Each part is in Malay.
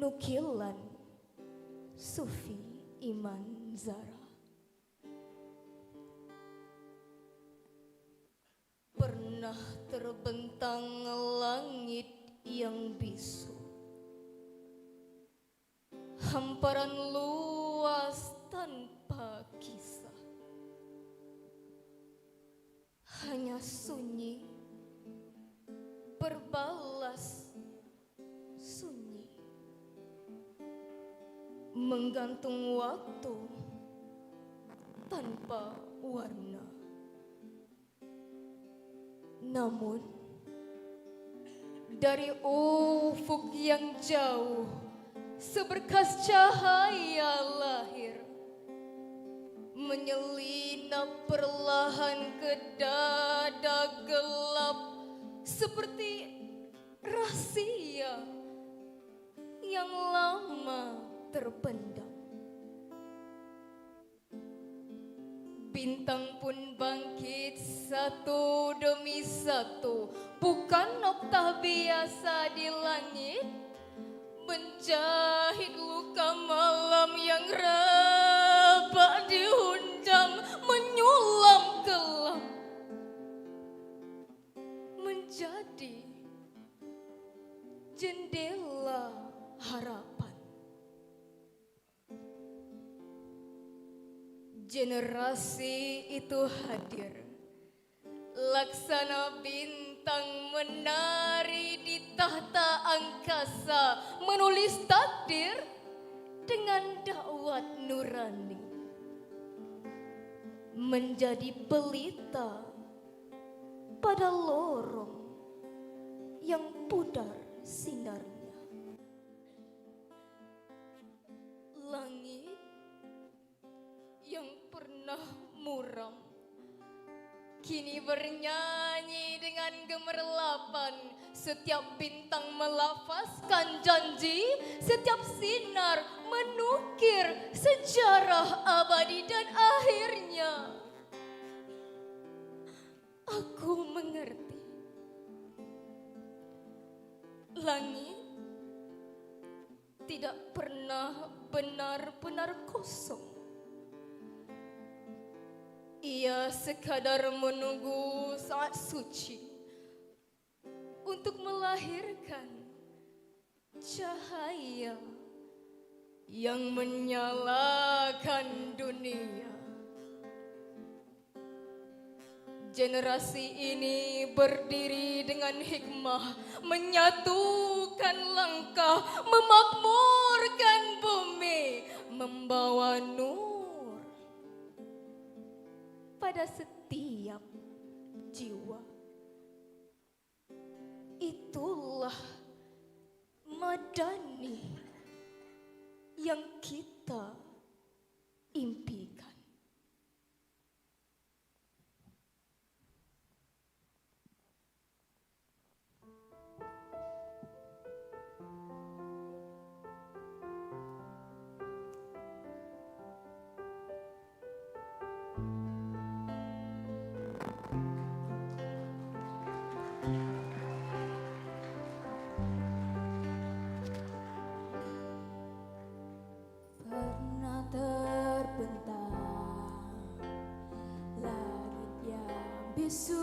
Nukilan Sufi Iman Zara. Pernah terbentang langit yang bisu, hamparan luas tanpa kisah, hanya sunyi berbalas sunyi, menggantung waktu tanpa warna. Namun dari ufuk yang jauh seberkas cahaya lahir, menyelinap perlahan ke dada gelap seperti rahasia yang lama terpendam. Bintang pun bangkit satu demi satu, bukan oktah biasa di langit, menjahit luka malam yang rebak dihunjam, menyulam kelam, menjadi jendela harapan. Generasi itu hadir, laksana bintang menari di tahta angkasa, menulis takdir dengan dakwat nurani, menjadi pelita pada lorong yang pudar sinarnya. Langit yang pernah muram kini bernyanyi dengan gemerlapan. Setiap bintang melafazkan janji, setiap sinar menukir sejarah abadi, dan akhirnya aku mengerti. Langit tidak pernah benar-benar kosong. Ia sekadar menunggu saat suci untuk melahirkan cahaya yang menyalakan dunia. Generasi ini berdiri dengan hikmah, menyatukan langkah, memakmurkan bumi, membawa nur pada setiap jiwa. Itulah Madani yang kita impikan. Bisu,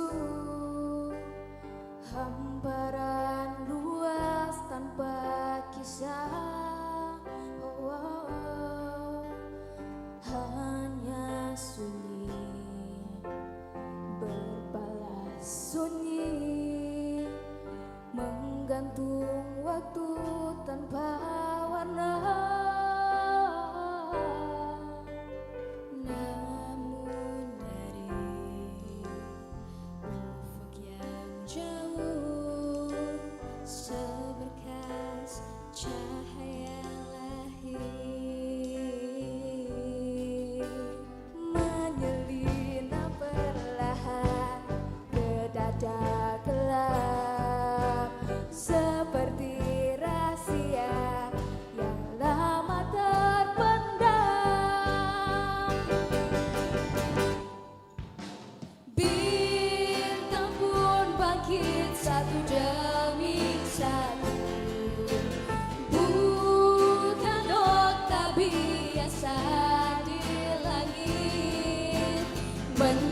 hamparan luas tanpa kisah, hanya sunyi berbalas sunyi, menggantung waktu tanpa warna. Menyelinap perlahan ke dada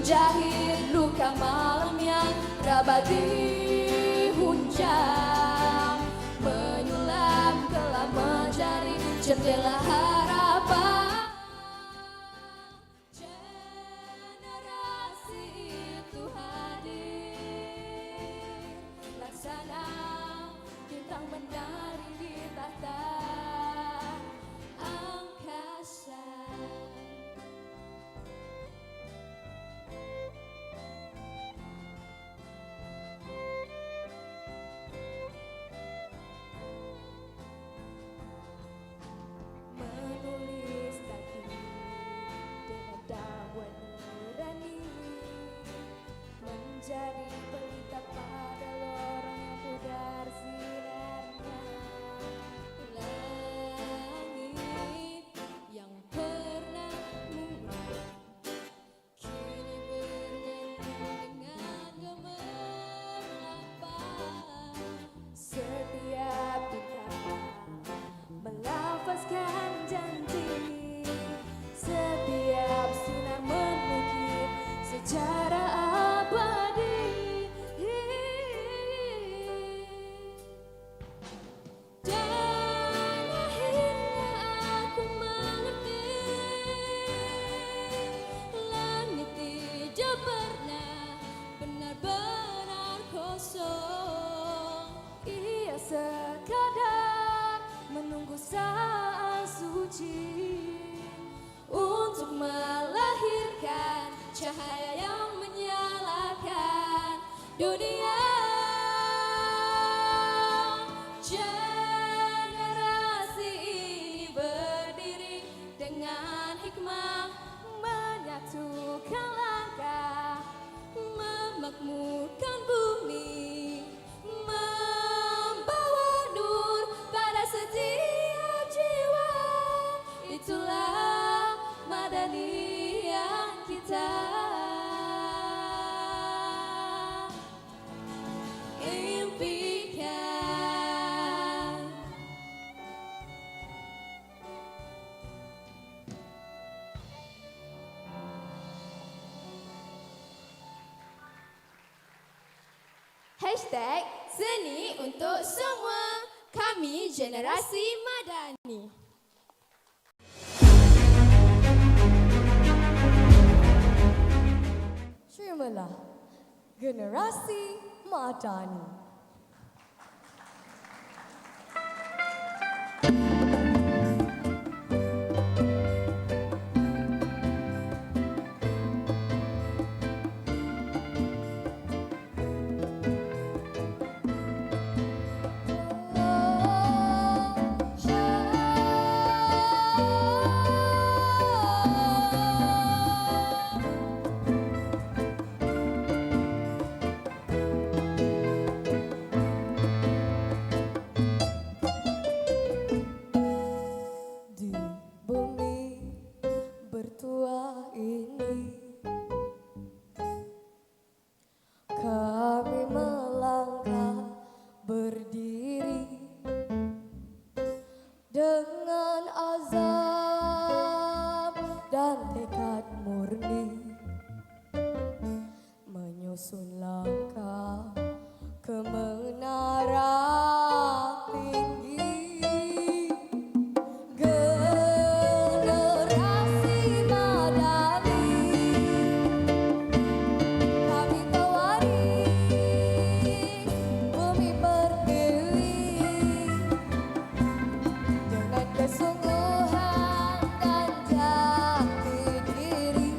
menjahit luka malam yang terabadi hujan, menyulam gelap mencari jendela harapan. Generasi itu hadir, laksana bintang menari di tahta angkasa. Menulis kaki dengan dawan nurani, menjadi pelita pada lorong yang pudar sinarnya. Langit yang pernah murni kini bernyanyi dengan gemerlapan. Setiap bintang melafazkan janji, setiap sinar mengukir sejarah abadi. Dan akhirnya aku mengerti, langit tidak pernah benar-benar kosong. Ia sekadar menunggu saat suci untuk melahirkan cahaya yang menyalakan dunia. Generasi ini berdiri dengan hikmah, menyatukan langkah, memakmurkan bumi, membawa nur pada setiap jiwa. Itulah Madaniyah kita. Impikan. Hashtag seni untuk semua. Kami generasi Madani. Terimalah generasi Madani. Di bumi bertuah ini, kami melangkah berdiri dengan azam dan tekad murni, menyusun langkah ke menara tinggi. Generasi Madani, kami pewaris bumi pertiwi, dengan kesungguhan dan jati diri,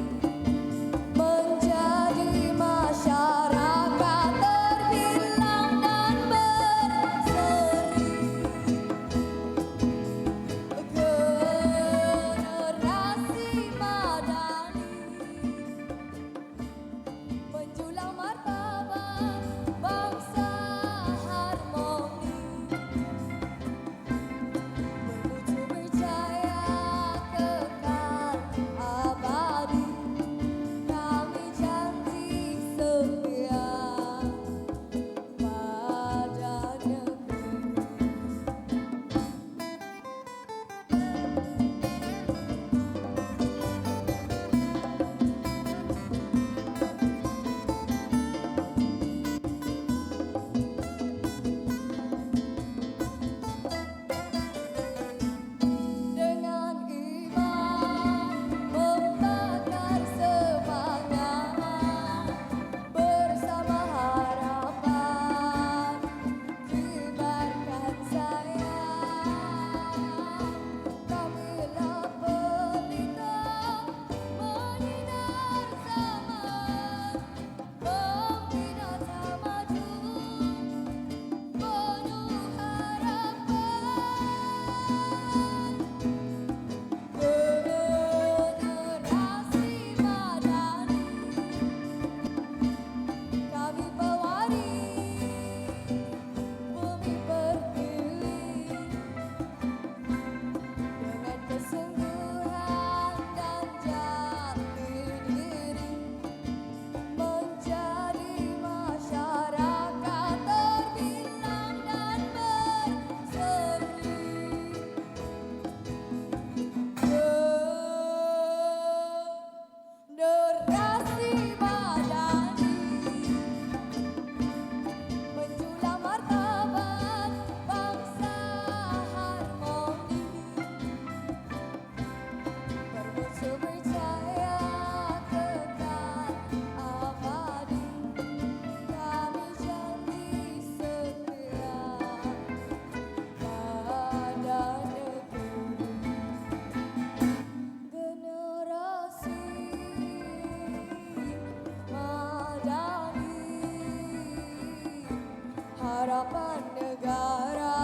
harapan negara.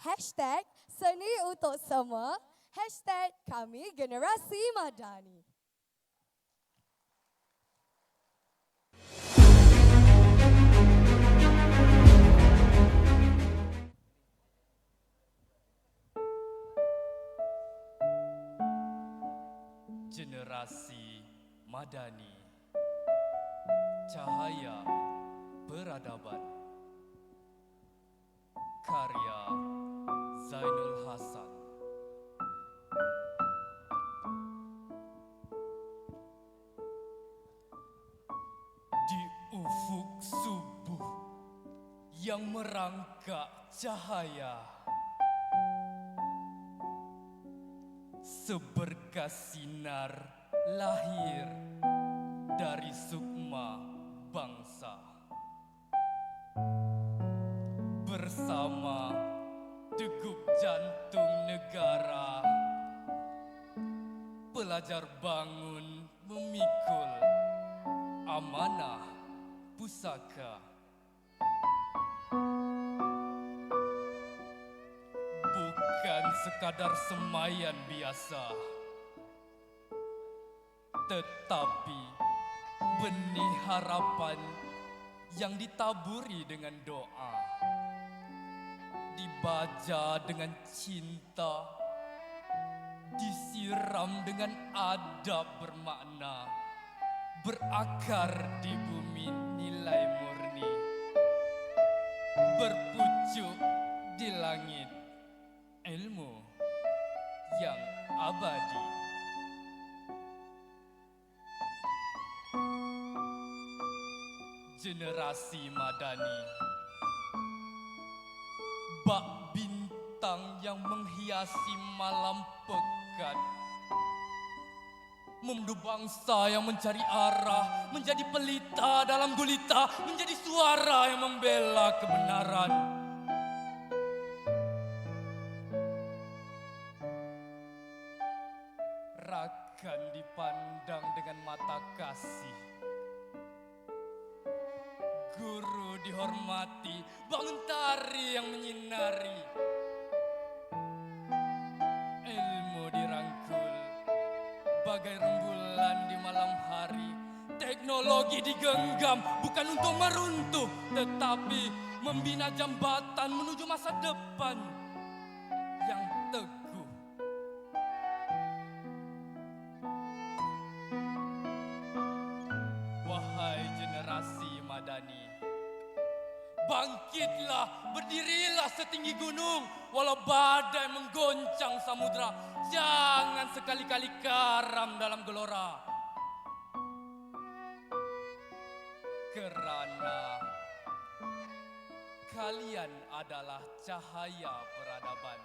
Hashtag seni untuk semua, hashtag kami generasi Madani. Generasi Madani, cahaya peradaban. Karya Zainul Hasan. Di ufuk subuh yang merangkak cahaya, seberkas sinar lahir dari sukma bangsa. Bersama degup jantung negara, pelajar bangun memikul amanah pusaka. Bukan sekadar semaian biasa, tetapi benih harapan yang ditaburi dengan doa, dibaja dengan cinta, disiram dengan adab bermakna, berakar di bumi nilai murni, berpucuk di langit ilmu yang abadi. Generasi Madani, bak bintang yang menghiasi malam pekat, memdu bangsa yang mencari arah, menjadi pelita dalam gulita, menjadi suara yang membela kebenaran. Rakan dipandang dengan mata kasih, guru dihormati, bangun tari yang menyinari. Ilmu dirangkul, bagai rembulan di malam hari. Teknologi digenggam, bukan untuk meruntuh, tetapi membina jambatan menuju masa depan yang teguh. Wahai generasi Madani, bangkitlah, berdirilah setinggi gunung, walau badai menggoncang samudra. Jangan sekali-kali karam dalam gelora. Kerana kalian adalah cahaya peradaban.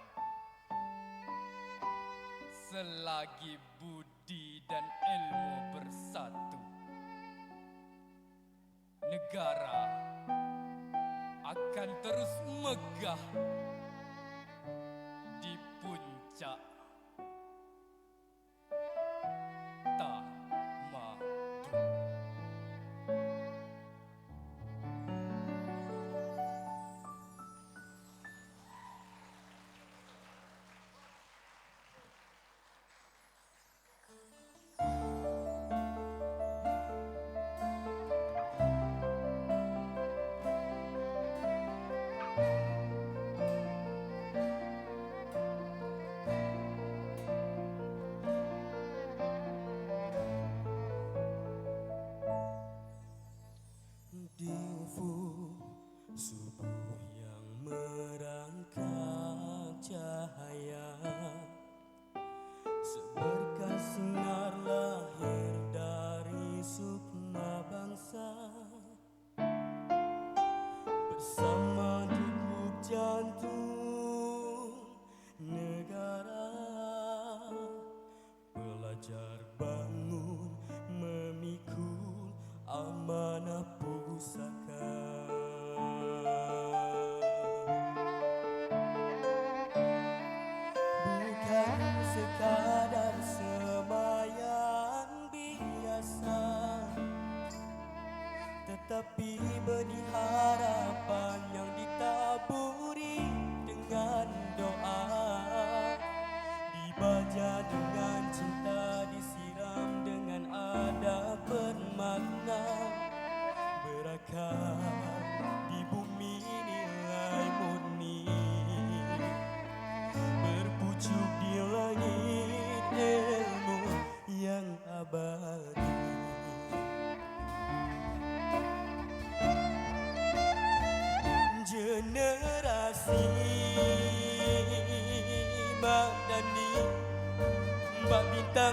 Selagi budi dan ilmu bersatu, negara akan terus megah di puncak tamadun. Di ufuk subuh yang merangkak cahaya, seberkas sinar lahir dari sukma bangsa. Bersama degup jantung negara, pelajar bangun memikul amanah pusaka.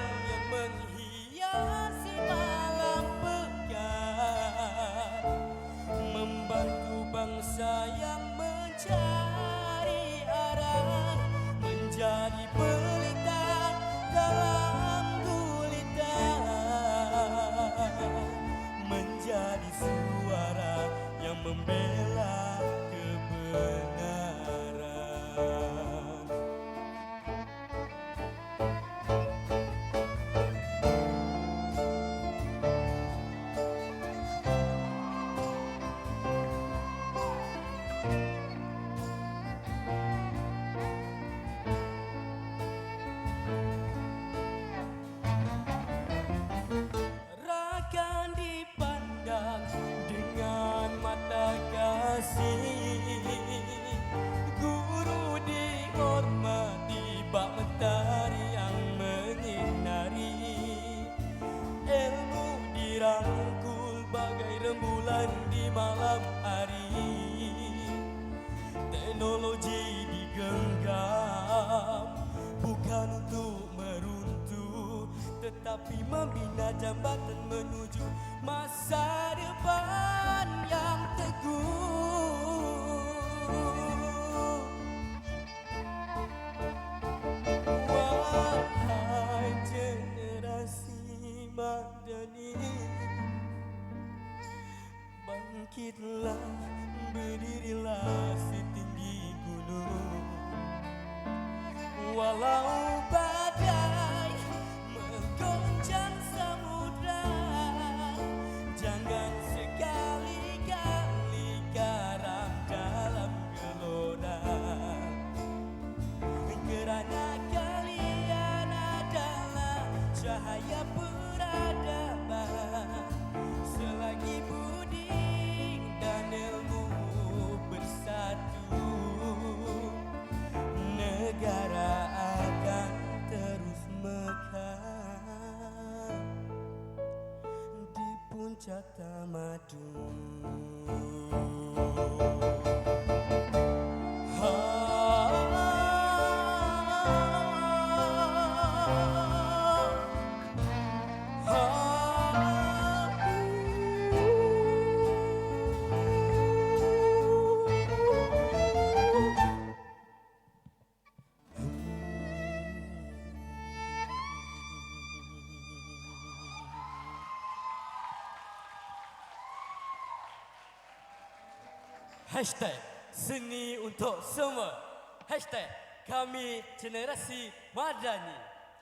yang menghiasi malam pekan, membantu bangsa yang mencari arah, menjadi pelita dalam gulita, menjadi suara yang membela kebenaran. Rakan dipandang dengan mata kasih, guru dihormati bak mentari yang menyinari, ilmu dirangkul bagai rembulan di malam hari, teknologi digenggam bukan untuk meruntuh, tetapi membina jambatan menuju masa depan yang teguh. Wahai generasi madani, bangkitlah, berdirilah setinggi gunung. Walau badai menggoncang samudra, jangan sekali-kali karam dalam gelora, kerana kalian adalah cahaya peradaban. Selagi budi dan ilmu bersatu, negara akan terus mekar di puncak tamadun. Hashtag seni untuk semua. Hashtag kami generasi madani.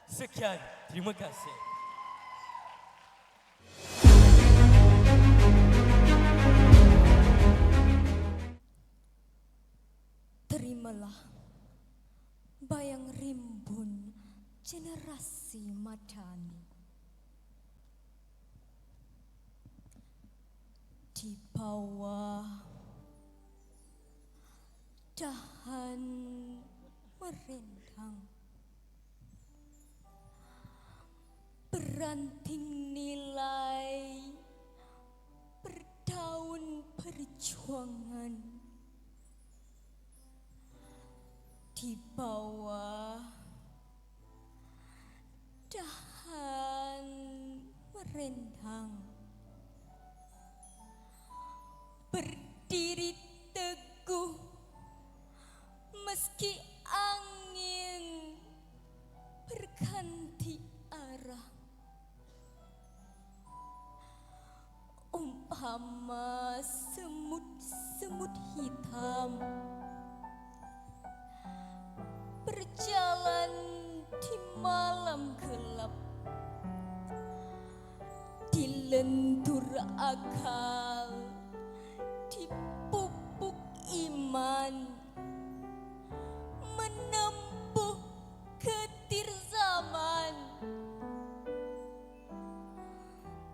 Sekian, terima kasih. Terimalah bayang rimbun generasi madani. Di bawah dahan merendang, beranting nilai berdaun perjuangan. Di bawah dahan merendang, berdiri teguh meski angin berganti arah. Umpama semut-semut hitam berjalan di malam gelap, dilentur akal, dipupuk iman, menempuh getir zaman.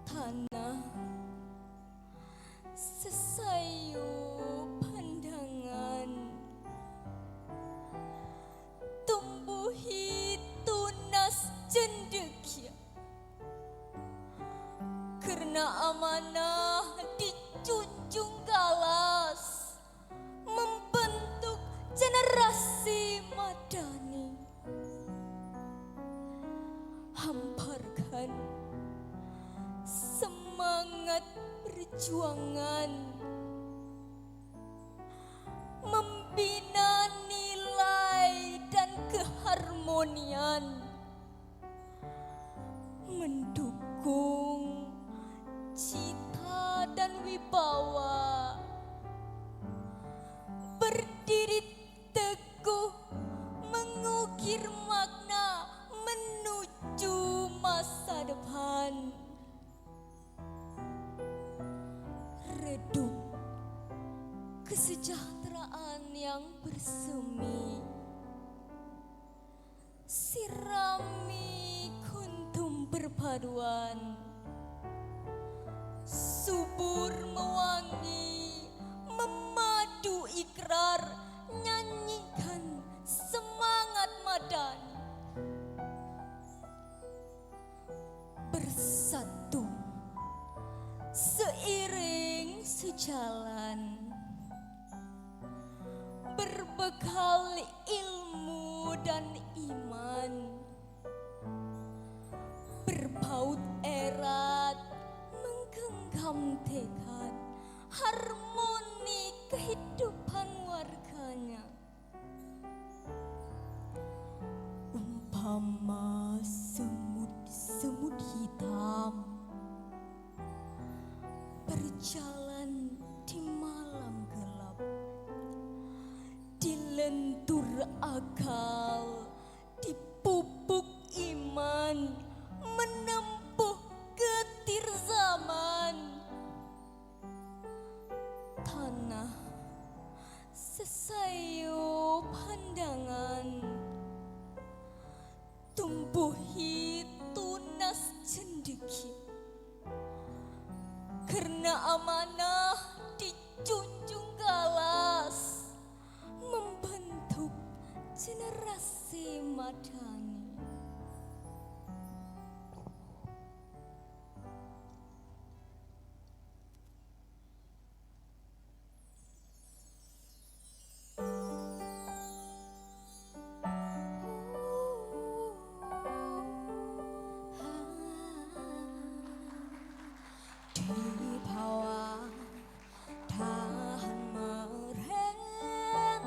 Tanah sesayu pandangan, tumbuhi tunas cendekia, karena amanah dijunjung galas, membentuk generasi madani. Hampa Tuhan, semangat perjuangan, membina nilai dan keharmonian, mendukung cita dan wibawa, berdiri teguh mengukir makna menuju masa depan. Redup kesejahteraan yang bersemi, sirami kuntum perpaduan, subur mewangi, memadu ikrar, nyanyikan semangat madani. Bersatu, seiring sejalan, berbekal ilmu dan iman, berbaut erat, menggenggam tekad, harmoni kehidupan warganya. Umpama semut hitam berjalan di malam gelap, dilentur akal, dipupuk iman, menempuh getir zaman. Tanah sesayup pandangan, tumbuhi tunas cendekia, karena amanah dijunjung galas, membentuk generasi madani. Di bawah tahan merenggang,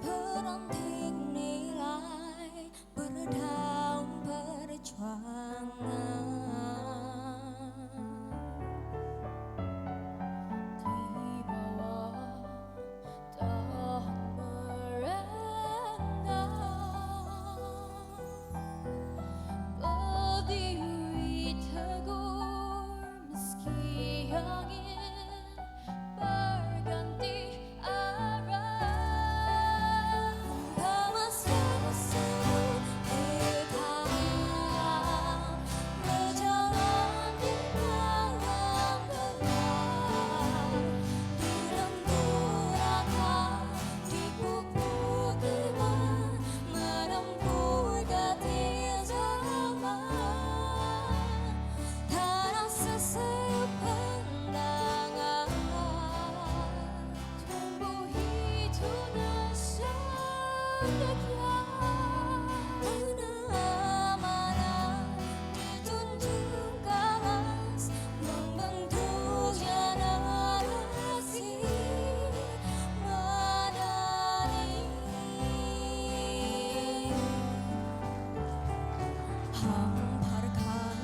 peranting nilai berdaun perjuangan. Di bawah tahan merenggang, berdiri teguh meski angin berganti arah. Umpama semut hitam berjalan di malam gelap, dilentur akal, dipupuk iman, menempuh getir zaman. Tanah sesayup pandangan, tumbuhi tunas cendekia, amanah dijunjung galas, membentuk generasi madani. Hamparkan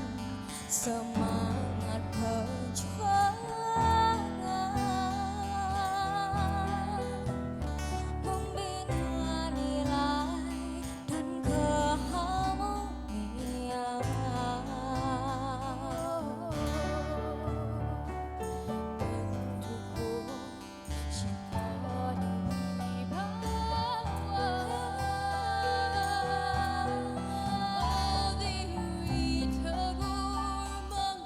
semangat perjuangan, membina nilai dan keharmonian, mendukung cita dan wibawa, berdiri teguh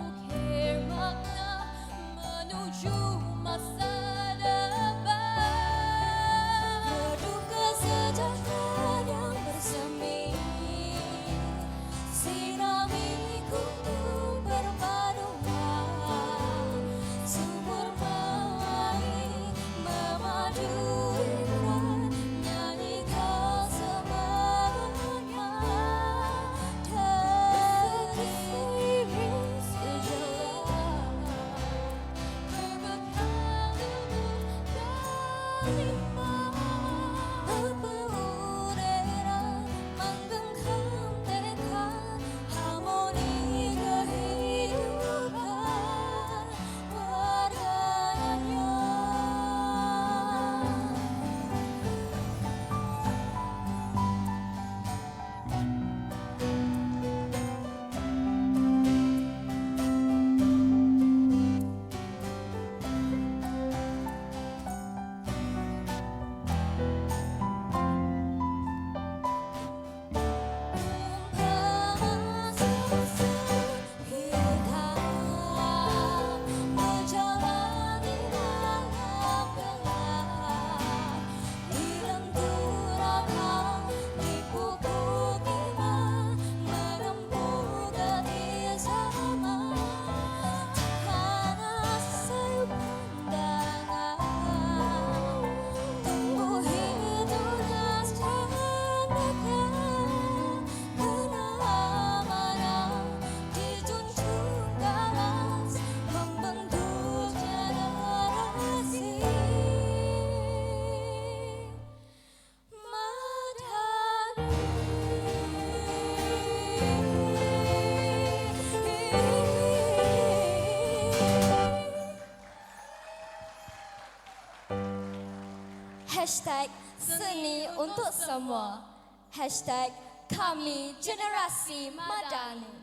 Seni untuk semua. Hashtag kami generasi Madani.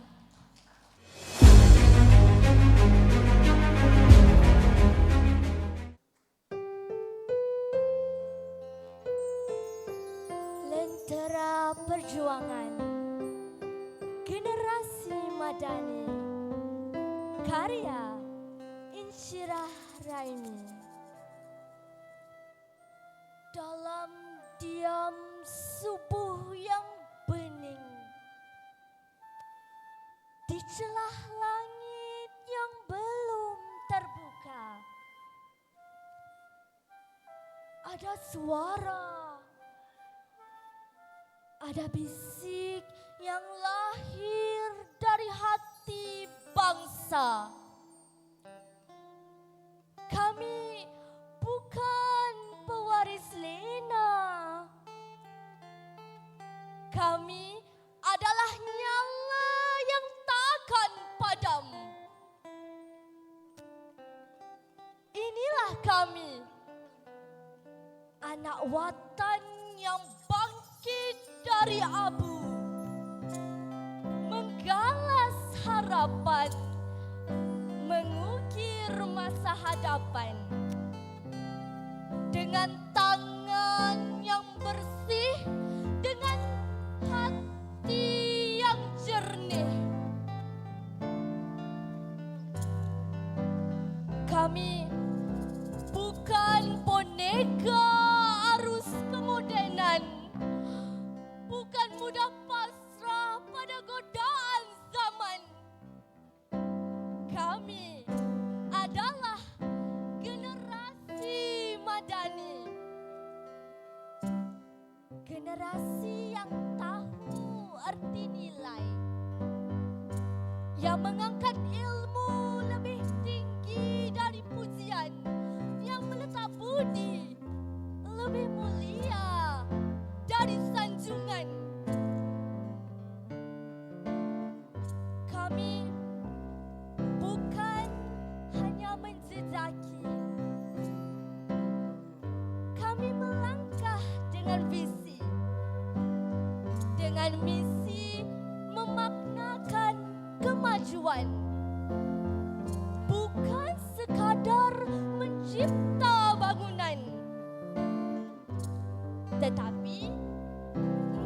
Lentera Perjuangan Generasi Madani. Karya Insyirah Raini. Dalam diam subuh yang bening, di celah langit yang belum terbuka, ada suara, ada bisik yang lahir dari hati bangsa. Kami bukan pewaris lena. Kami adalah nyala yang takkan padam. Inilah kami, anak watan yang bangkit dari abu, menggalas harapan, mengukir masa hadapan. Dengan tangan yang bersih, dengan hati yang jernih, kami bukan boneka arus kemodenan, bukan mudah pasrah pada godaan zaman. Kami adalah generasi Madani. Generasi yang tahu arti nilai, yang mengangkat ilmu lebih tinggi dari pujian, yang meletak budi lebih mulia dari sanjungan. Kami bukan hanya menjejaki, kami melangkah dengan visi, dengan misi memaknakan kemajuan. Bukan sekadar mencipta bangunan, tetapi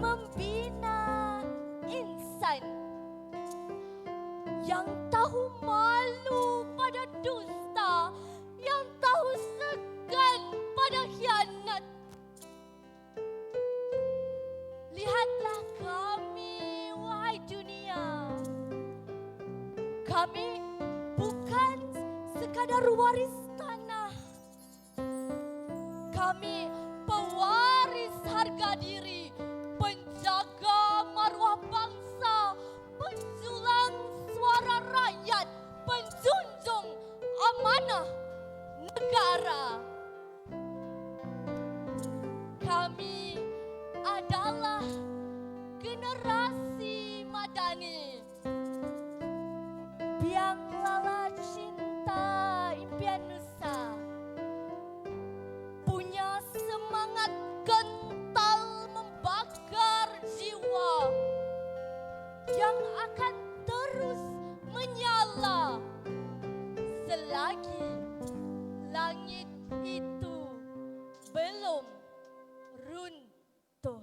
membina insan yang tahu malu pada dusta, yang tahu segan pada khianat. Lihatlah kami, wahai dunia. Kami bukan sekadar waris tanah. Kami pewaris harga diri, penjaga marwah bangsa, penjulang suara rakyat, penjunjung amanah negara. Kami adalah generasi Madani. Biang lala cinta impian nusa, punya semangat kental membakar jiwa, yang akan terus menyala selagi langit itu belum runtuh.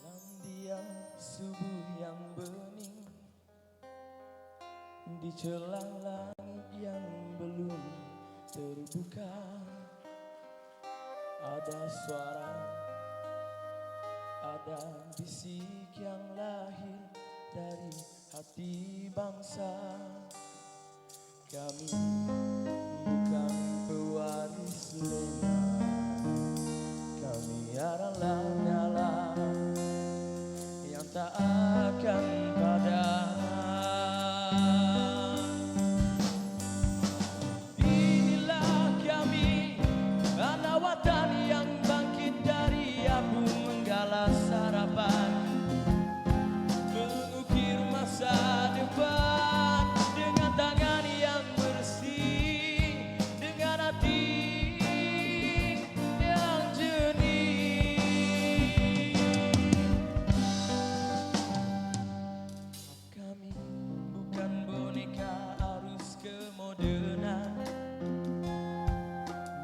Dalam diam subuh yang bening, di celah langit yang belum terbuka, ada suara, ada bisik yang lahir dari hati bangsa. Kami bukan pewaris lena, kami adalah nyala akan padam. Inilah kami, anak watan yang bangkit dari abu, menggalas harapan, mengukir masa depan dengan tangan yang bersih, dengan hati yang jernih. Kami bukan boneka arus kemodernan,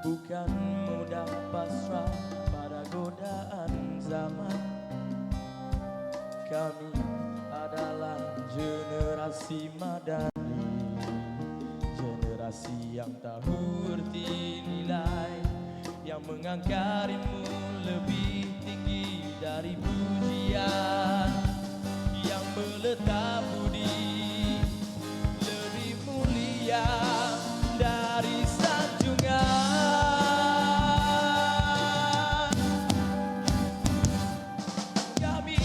bukan mudah pasrah pada godaan zaman. Kami adalah generasi madani, generasi yang tahu arti nilai, yang mengangkat ilmu lebih tinggi dari pujian, yang meletak budi lebih mulia dari sanjungan. Kami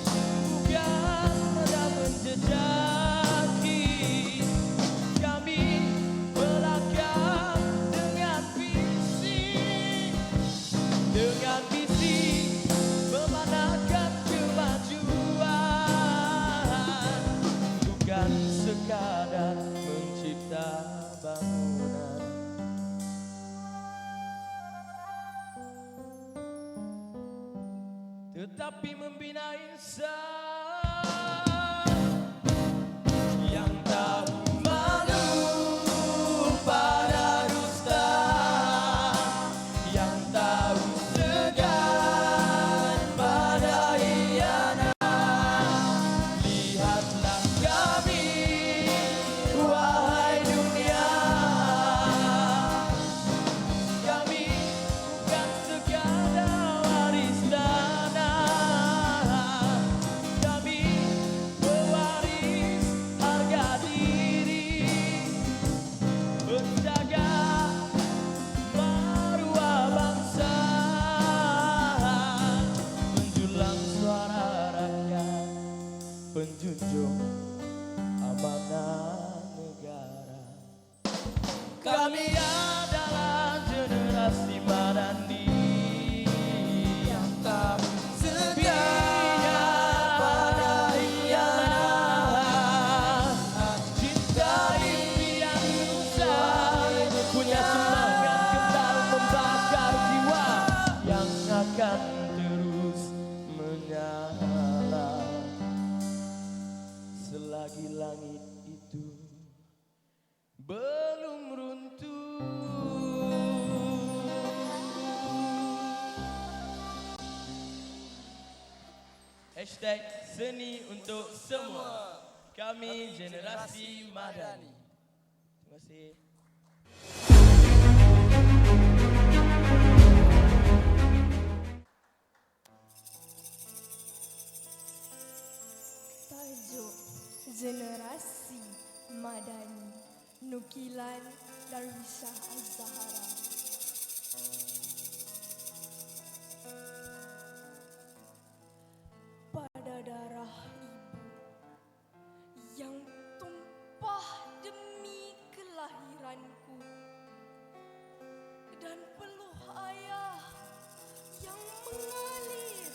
bukan pada menjejaki, kami melangkah dengan visi memanakan kemajuan, bukan sekadar mencipta bangunan. Tetapi membina insan yang tahu malu pada dusta, yang tahu segan pada hianat. Lihatlah kami, wahai dunia, kami bukan sekadar waris tanah, kami pewaris harga diri, penjaga maruah bangsa, menjulang suara rakyat, penjunjung amanah negara. Kami adalah generasi madani yang tak setia pada hianat, cinta impian usai, punya semangat kental membakar jiwa yang akan terus menyala selagi langit itu belum runtuh. Hashtag seni untuk semua. Kami generasi madani. Terima kasih. Tajuk Generasi Madani, nukilan Darwisha Az-Zahara. Pada darah ibu yang tumpah demi kelahiranku, dan peluh ayah yang mengalir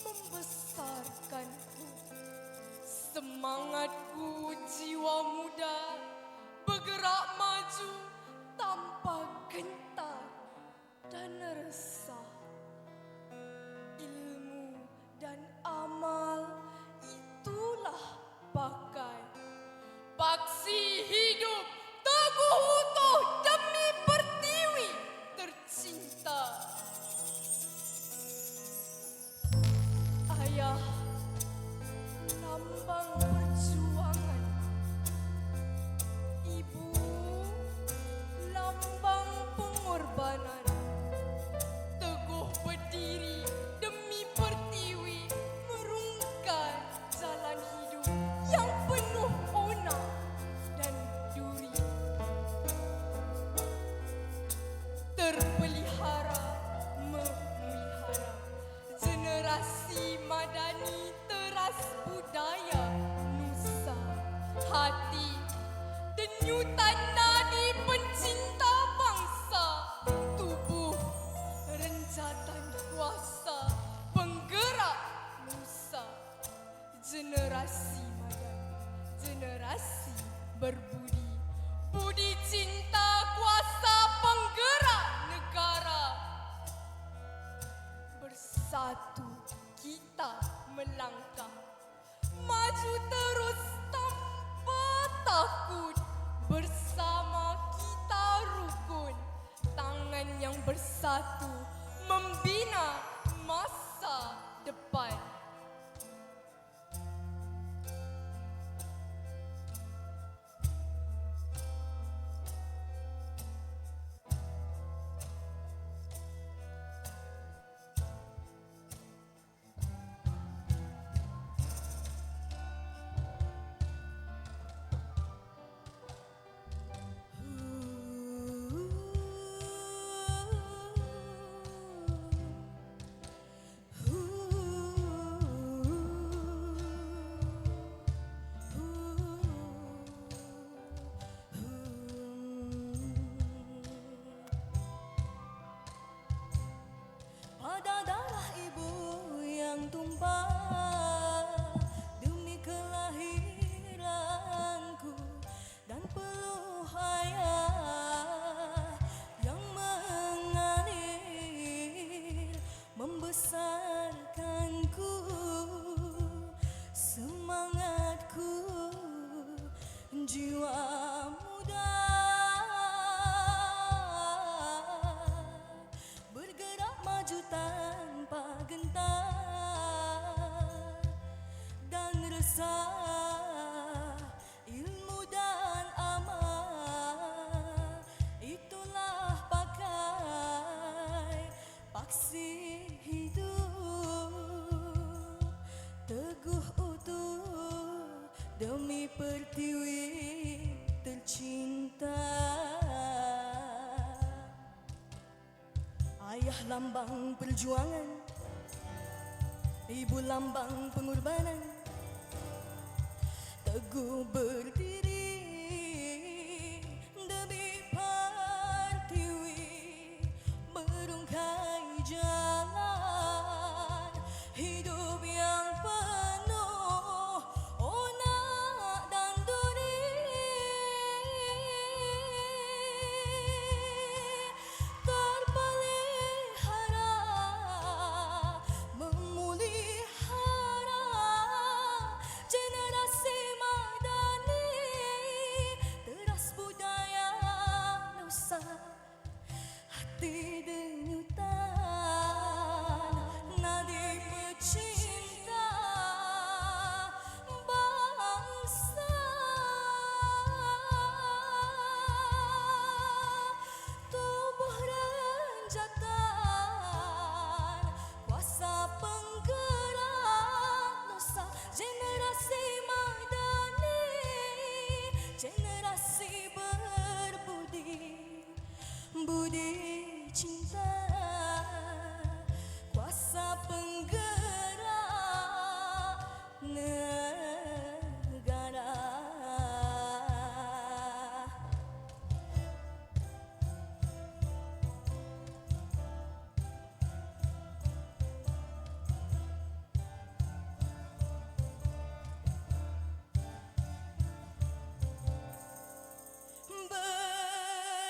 membesarkanku, semangatku jiwa muda bergerak maju tanpa gentar dan resah. Ilmu dan amal itulah pakai paksi hidup teguh utuh demi pertiwi tercinta. Ayah, lambang perjuangan. Ibu, lambang pengorbanan. Teguh berdiri demi pertiwi, merungkai jalan hidup yang penuh ona dan duri. Terpelihara, memelihara generasi madani teras budaya generasi Madani, generasi berbudi, budi cinta kuasa penggerak negara. Bersatu kita melangkah, maju terus tanpa takut. Bersama kita rukun, tangan yang bersatu membina masa depan. Pada darah ibu yang tumpah demi kelahiranku dan peluh ayah yang mengalir membesarkanku, semangatku, jiwa muda bergerak maju tanpa gentar dan resah. Ilmu dan amal itulah pakai paksi hidup, teguh utuh demi pertiwi tercinta. Ayah lambang perjuangan, ibu lambang pengorbanan, teguh berdiri demi pertiwi, merungkai jalan hidup yang penuh onak dan duri. Terpelihara, memulihara generasi Madani, teras budaya Nusa, hati denyutan nadi pecinta bangsa. Tubuh renjatan kuasa penggerak Nusa, generasi Madani, generasi berbudi, budi cinta, kuasa penggerak negara.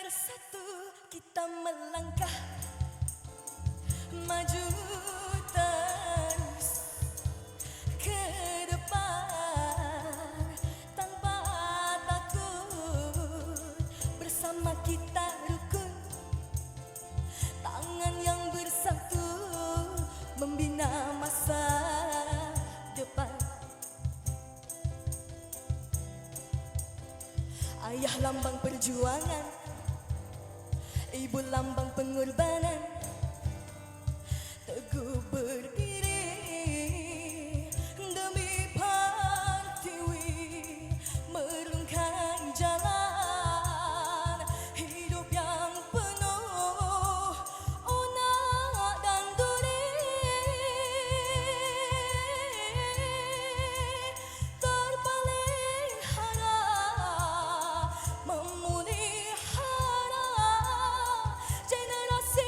Bersatu kita melangkah maju terus ke depan tanpa takut. Bersama kita rukun, tangan yang bersatu membina masa depan. Ayah lambang perjuangan, ibu lambang pengorbanan, teguh berdiri demi pertiwi, merungkai jalan hidup yang penuh onak dan duri. Terpelihara, memulihara generasi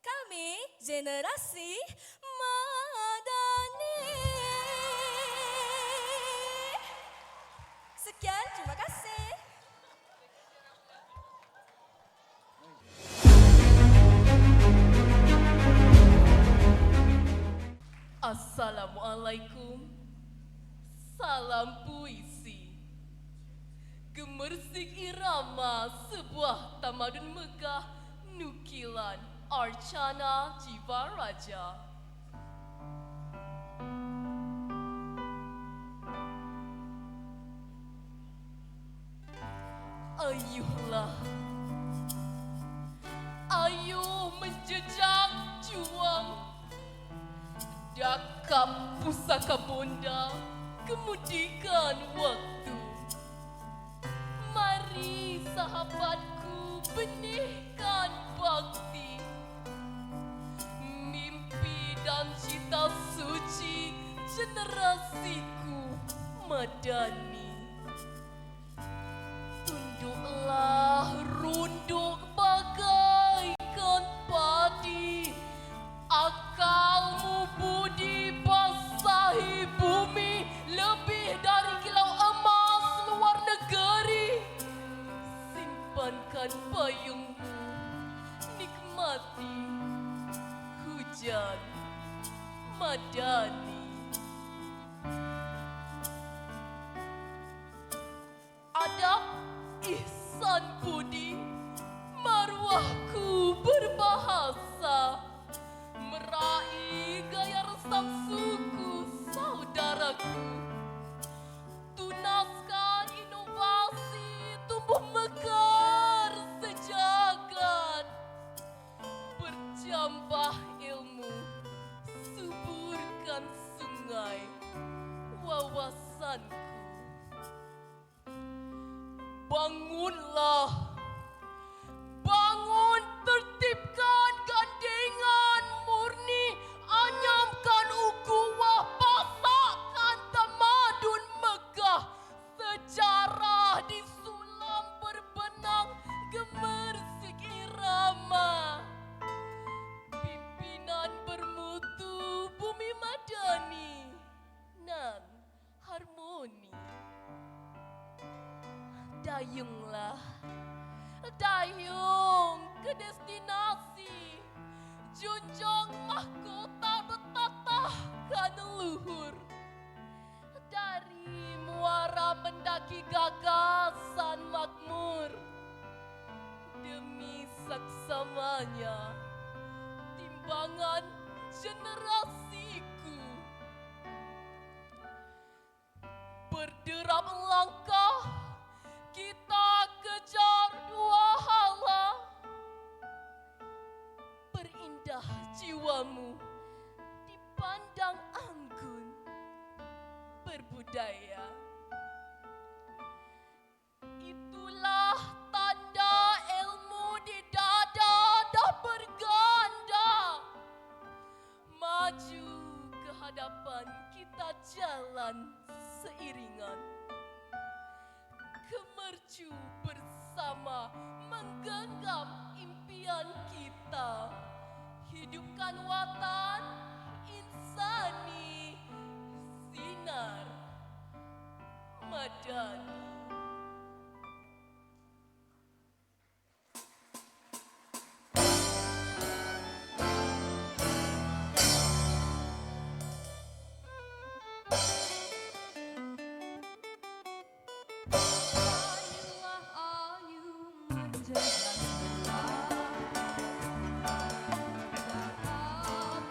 Kami generasi Madani. Sekian, terima kasih. Assalamualaikum. Salam puisi. Gemersik irama sebuah tamadun megah nukilan Archana Jiwa Raja. Ayuhlah, ayo menjejak juang dakap pusaka bonda kemudikan waktu. Mari sahabatku benihkan bakti, mimpi dan cita suci generasiku Madani. Tunduklah runduk bagaikan padi, akalmu budi basahi bumi lebih dari kilau emas luar negeri. Simpankan payungmu, nikmati hujan Madani. Adab, ihsan budi, marwahku berbahasa, meraih gaya resam suku saudaraku. Tunaskan inovasi tumbuh mekar sejagat. Berjambah ilmu, suburkan sungai wawasanku. Bangunlah, bangun, tertibkan gandengan murni, anyamkan ukhuwah, pasakkan tamadun megah, sejarah disulam berbenang gemersik irama, pimpinan bermutu bumi Madani nan harmoni. Dayunglah, dayung ke destinasi, junjung mahkota bertatahkan luhur. Dari muara mendaki gagasan makmur, demi saksamanya timbangan generasiku. Berderap langkah, kita kejar dua hala. Berindah jiwamu dipandang anggun berbudaya. Itulah tanda ilmu di dada dah berganda. Maju ke hadapan kita jalan seiringan. Kemercu bersama menggenggam impian kita. Hidupkan watan insani, sinar Madani.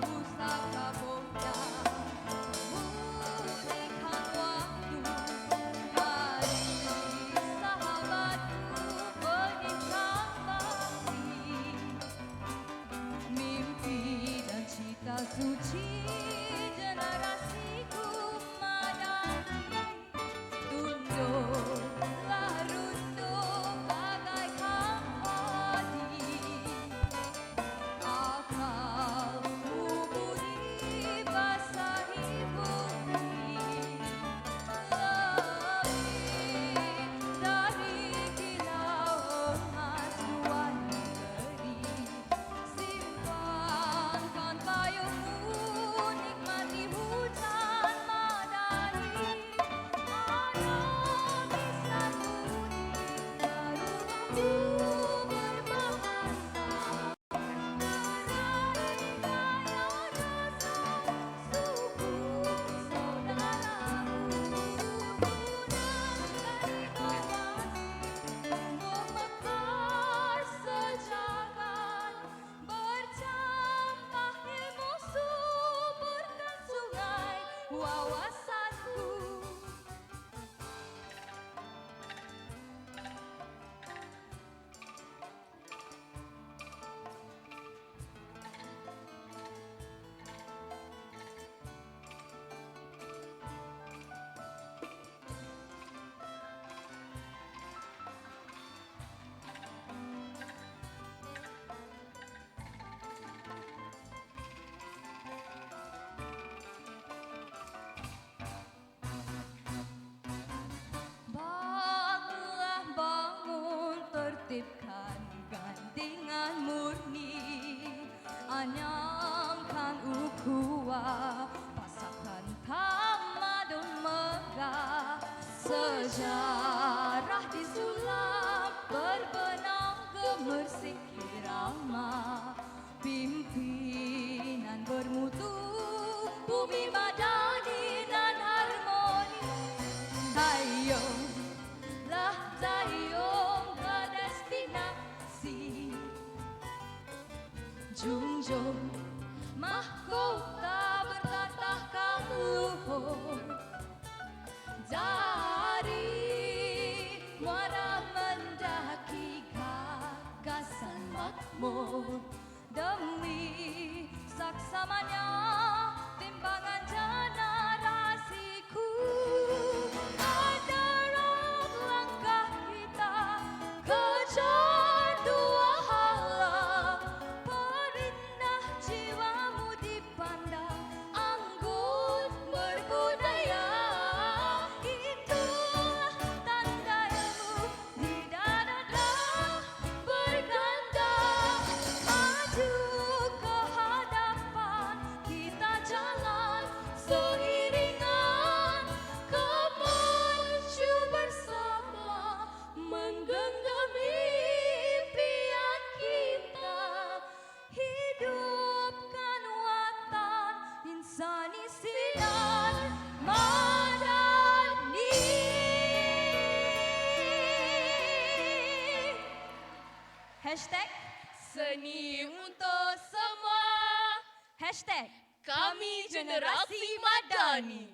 Pusaka bonda, murnikan waktu, mari jiwa pasakan tamadun megah. Sejarah disulap berbenang gemersik irama. Pimpinan bermutu bumi madani dan harmoni. Tayunglah tayung ke destinasi. Junjung mahkota bertatahkan luhur. Dari muara mendaki gagasan makmur. Demi saksamanya timbangan generasiku. Adalah langkah kita kejar dua hala. Perindah jiwamu dipandang anggun berbudaya. Itulah tanda ilmu di dada berganda. Maju ke hadapan kita jalan seiringan. Kemaju bersama menggenggam impian kita. Hidupkan watan insani sinar madani. Hashtag seni untuk semua. Hashtag kami generasi madani.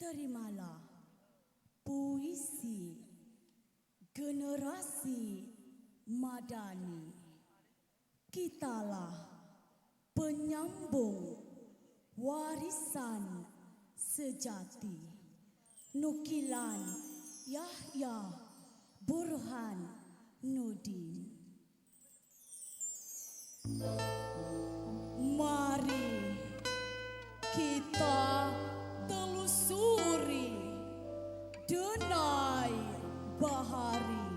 Terimalah puisi generasi madani. Kitalah penyambung warisan sejati. Nukilan Yahya Burhan Nudin. Mari kita telusuri denai bahari.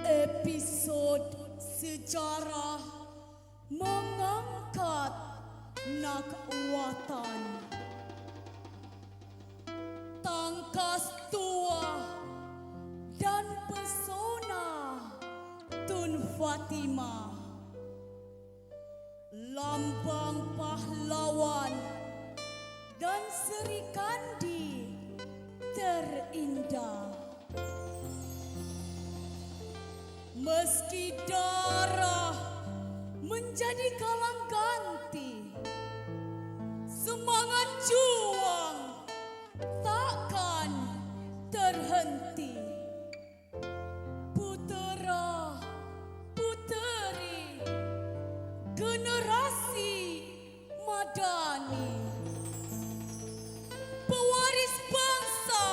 Episod sejarah mengangkat nakwatan. Tangkas tua dan pesona Tun Fatimah. Lambang pahlawan dan Sri Kandi terindah. Meski darah menjadi kalang ganti, semangat juang takkan terhenti. Putera puteri generasi madani, pewaris bangsa,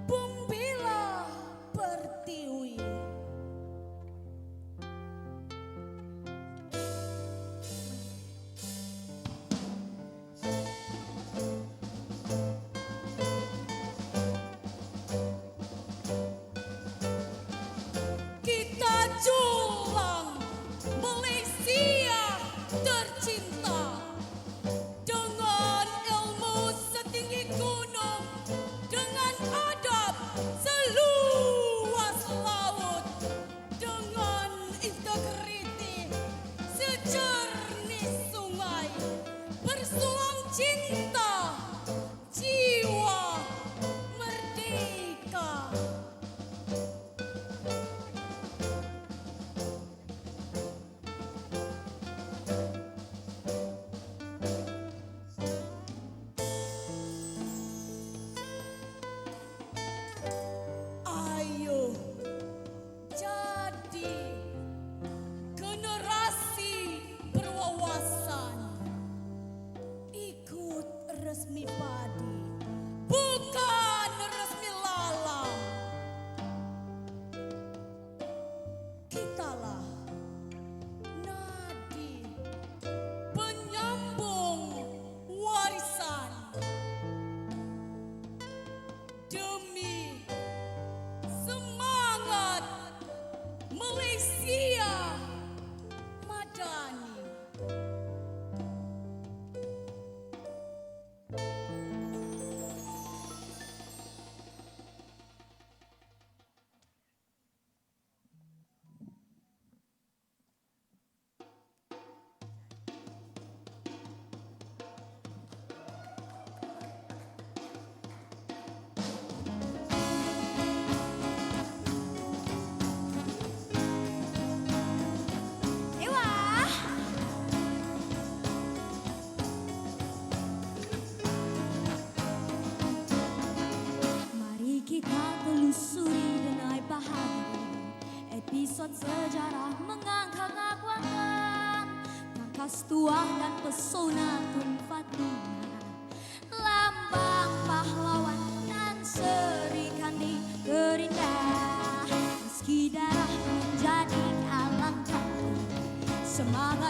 pembela pertiwi.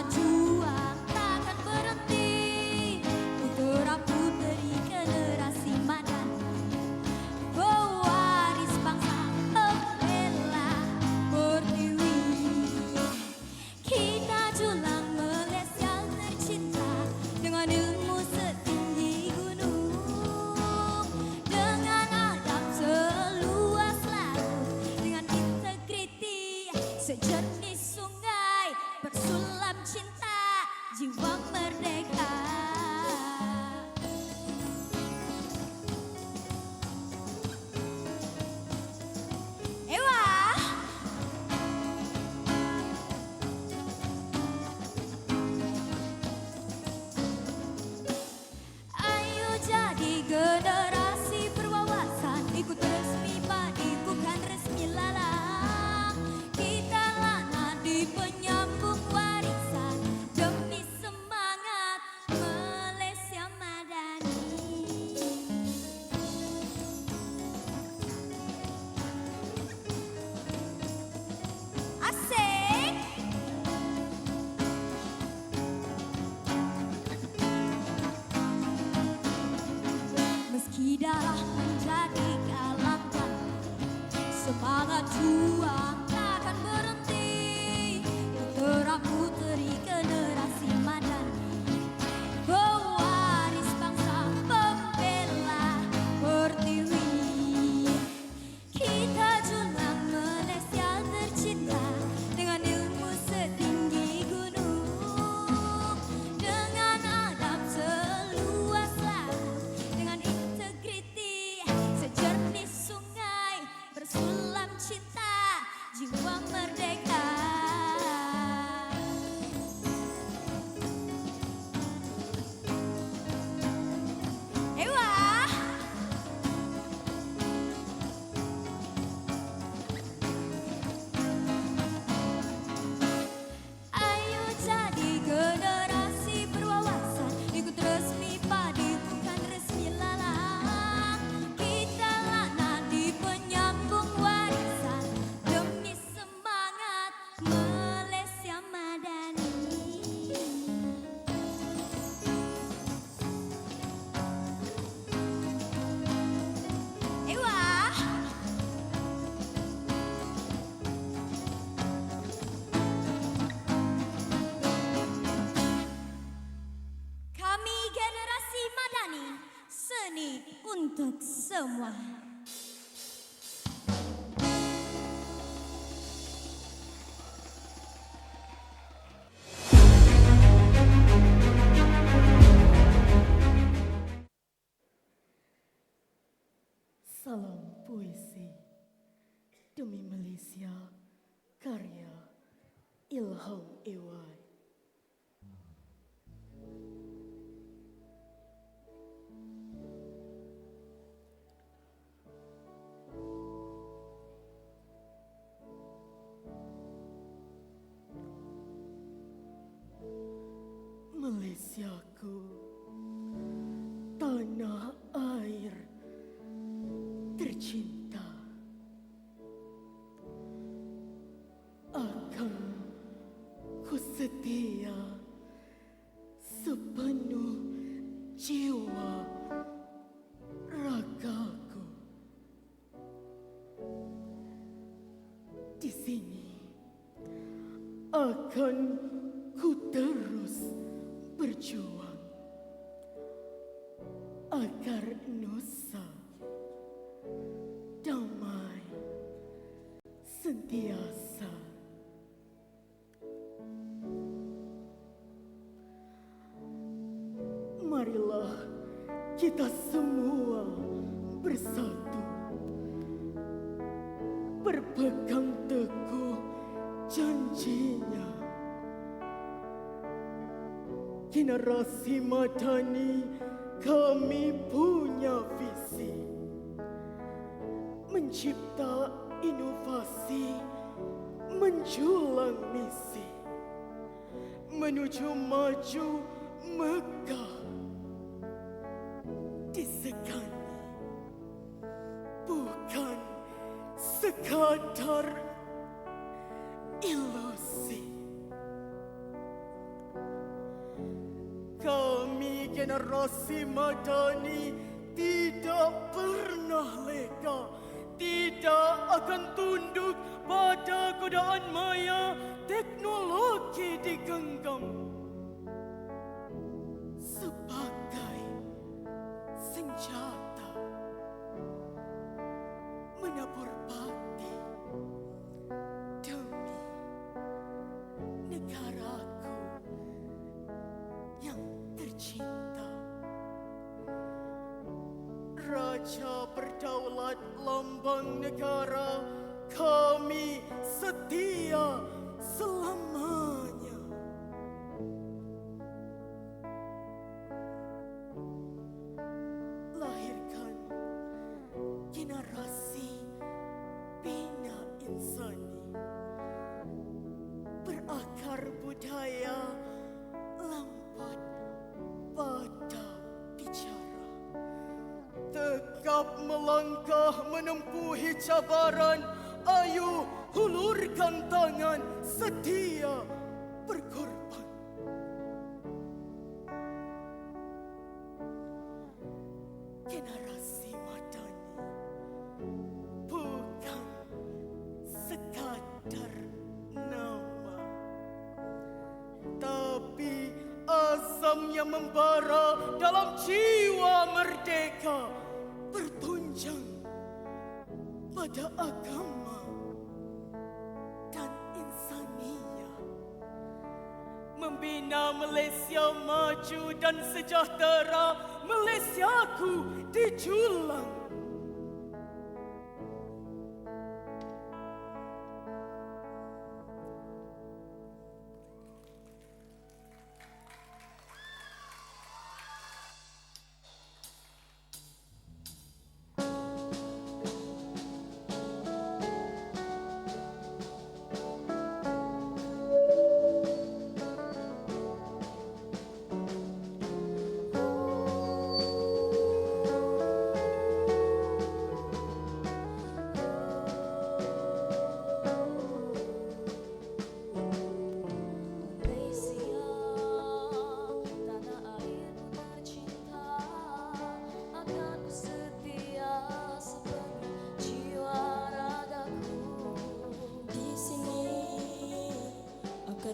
Semangat juang takkan berhenti, putra putri generasi madani, pewaris bangsa pembela pertiwi. Kita julang Malaysia tercinta dengan ilmu setinggi gunung, dengan adab seluas laut, dengan integriti sejernih sungai, bersulam cinta jiwa merdeka. Ewa. Ayo jadi generasi berwawasan, ikut resmi padi bukan resmi lalang. Kita lana di penyambung warisan demi semangat Malaysia madani. Asik. Meski darah menjadi galangan, semangat juang takkan berhenti. Putra putri generasi madani, pewaris bangsa pembela pertiwi. Kita julang Malaysia tercinta dengan ilmu setinggi gunung, dengan adab seluas laut, dengan integriti sejernih sungai, bersulam cinta jiwa merdeka. Ewa. Ayo jadi generasi berwawasan, ikut resmi padi bukan resmi lalang. Kita lana di penyambung warisan demi semangat Malaysia madani. Ewa. Kami generasi madani, seni untuk semua. Salam puisi demi Malaysia, karya Ilham Ewai. Malaysiaku, tanah air tercinta, akan ku setia sepenuh jiwa ragaku. Di sini akan ku terus berjuang agar nusa damai sentiasa. Marilah kita semua bersatu, berpegang teguh janjinya. Generasi madani, kami punya visi mencipta inovasi, menjulang misi menuju maju megah disegani, bukan sekadar ilusi. generasi Madani tidak pernah leka, tidak akan tunduk pada godaan maya teknologi digenggam. Sebagai senjata menabur bakti demi negaraku yang tercinta. Raja berdaulat lambang negara, kami setia selamanya. Lahirkan generasi bina insani, berakar budaya, lembut pada bicara, tegap melangkah menempuhi cabaran, ayo hulurkan tangan, setia berkorban. Generasi Madani bukan sekadar nama, tapi azam yang membara dalam jiwa merdeka, bertunjang pada agama dan insaniah, membina Malaysia maju dan sejahtera, Malaysiaku dijulang.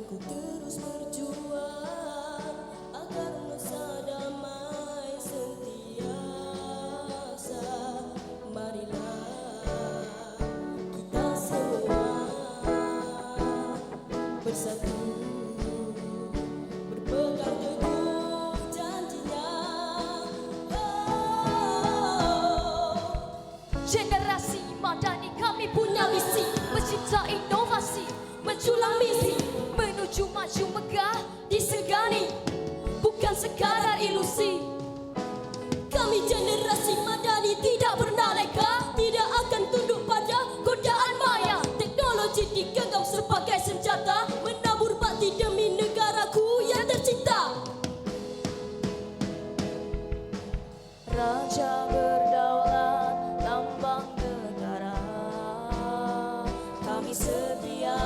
Ku terus berjuang agar nusa damai sentiasa. Marilah kita semua bersatu, berpegang teguh janjinya. Generasi Madani kami punya misi, mencipta inovasi, menculang misi, menuju maju megah disegani, bukan sekadar ilusi. Kami generasi Madani tidak pernah leka, tidak akan tunduk pada godaan maya. Teknologi digenggam sebagai senjata, menabur bakti demi negaraku yang tercinta. Raja berdaulat lambang negara, kami setia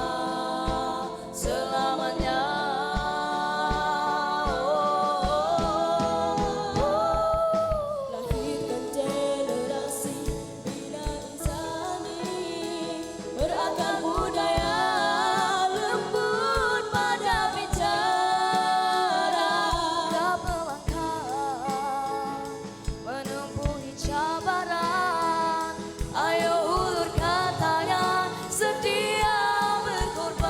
selamanya. Lahirkan generasi bina insani, berakar budaya, lembut pada bicara. Tetap melangkah menempuhi cabaran, ayo ulurkan tangan, setia berkorban.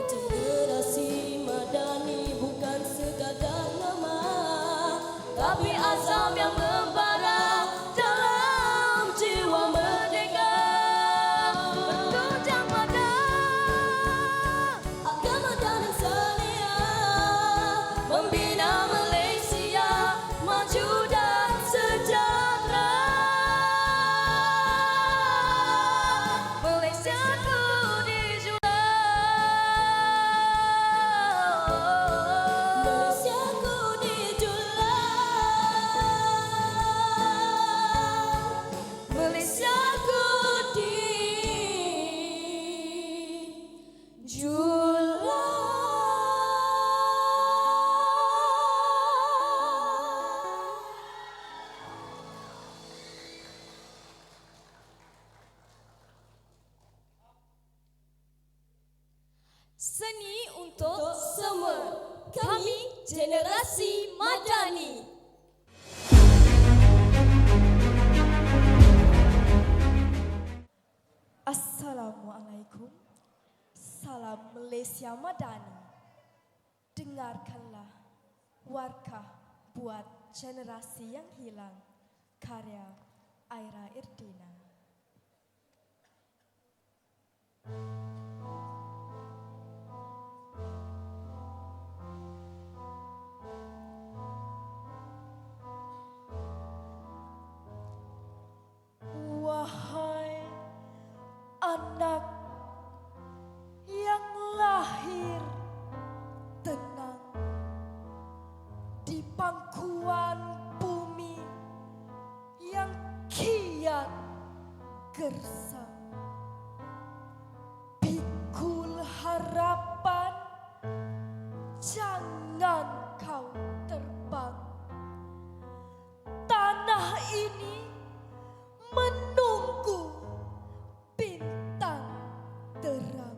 Generasi Madani bukan sekadar nama, tapi azam yang membara dalam jiwa merdeka. Bertunjang pada Agama dan insaniah, Seni Untuk semua, kami generasi Madani. Assalamualaikum. Salam Malaysia Madani. Dengarkanlah warkah buat generasi yang hilang, karya Aira Irdina. Wahai anak yang lahir tenang di pangkuan bumi yang kian gersang, pikul harapan, jangan kau terbang. Tanah ini menunggu bintang terang.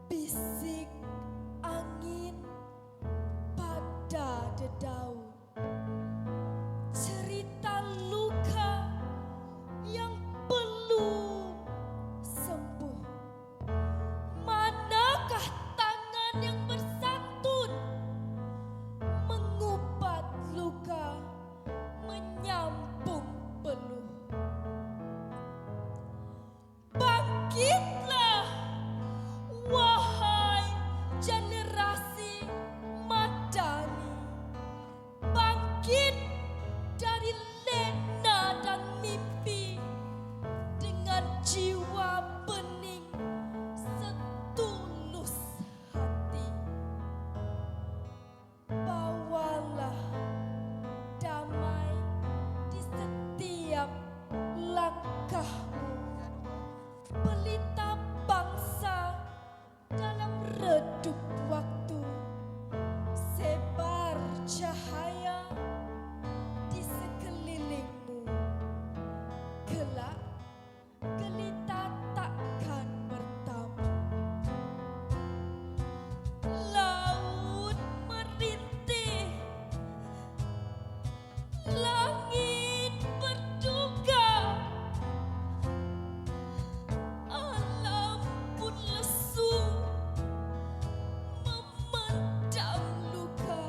Bisik angin pada dedaun, cerita luka yang belum sembuh. Manakah tangan yang bersantun mengubat luka, menyambung peluh? Bangkitlah, wahai generasi Madani. Bangkit dari lena dan mimpi dengan jiwa bening setulus hati. Bawalah damai di setiap langkahmu. Pelita bangsa dalam redup waktu. Sebar cahaya di sekelilingmu. Kelak gelita takkan bertamu. Laut merintih, langit berduka, alam pun lesu memendam luka.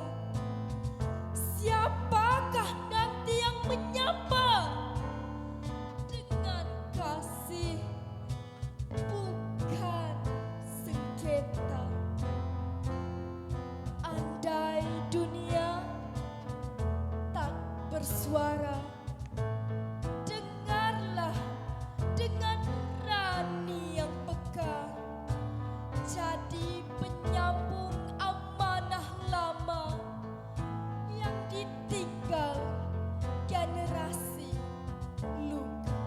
Siapakah nanti yang menyapa dengan kasih, bukan sengketa? Andai dunia tak bersuara, dengarlah dengan nurani yang peka. Jadi penyambung amanah lama yang ditinggal generasi luka.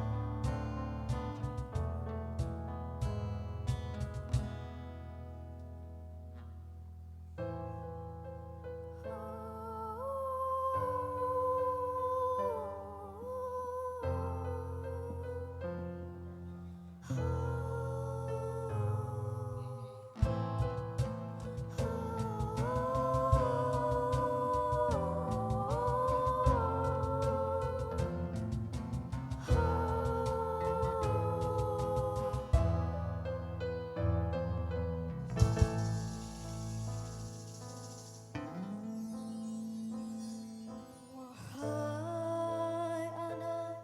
Wahai anak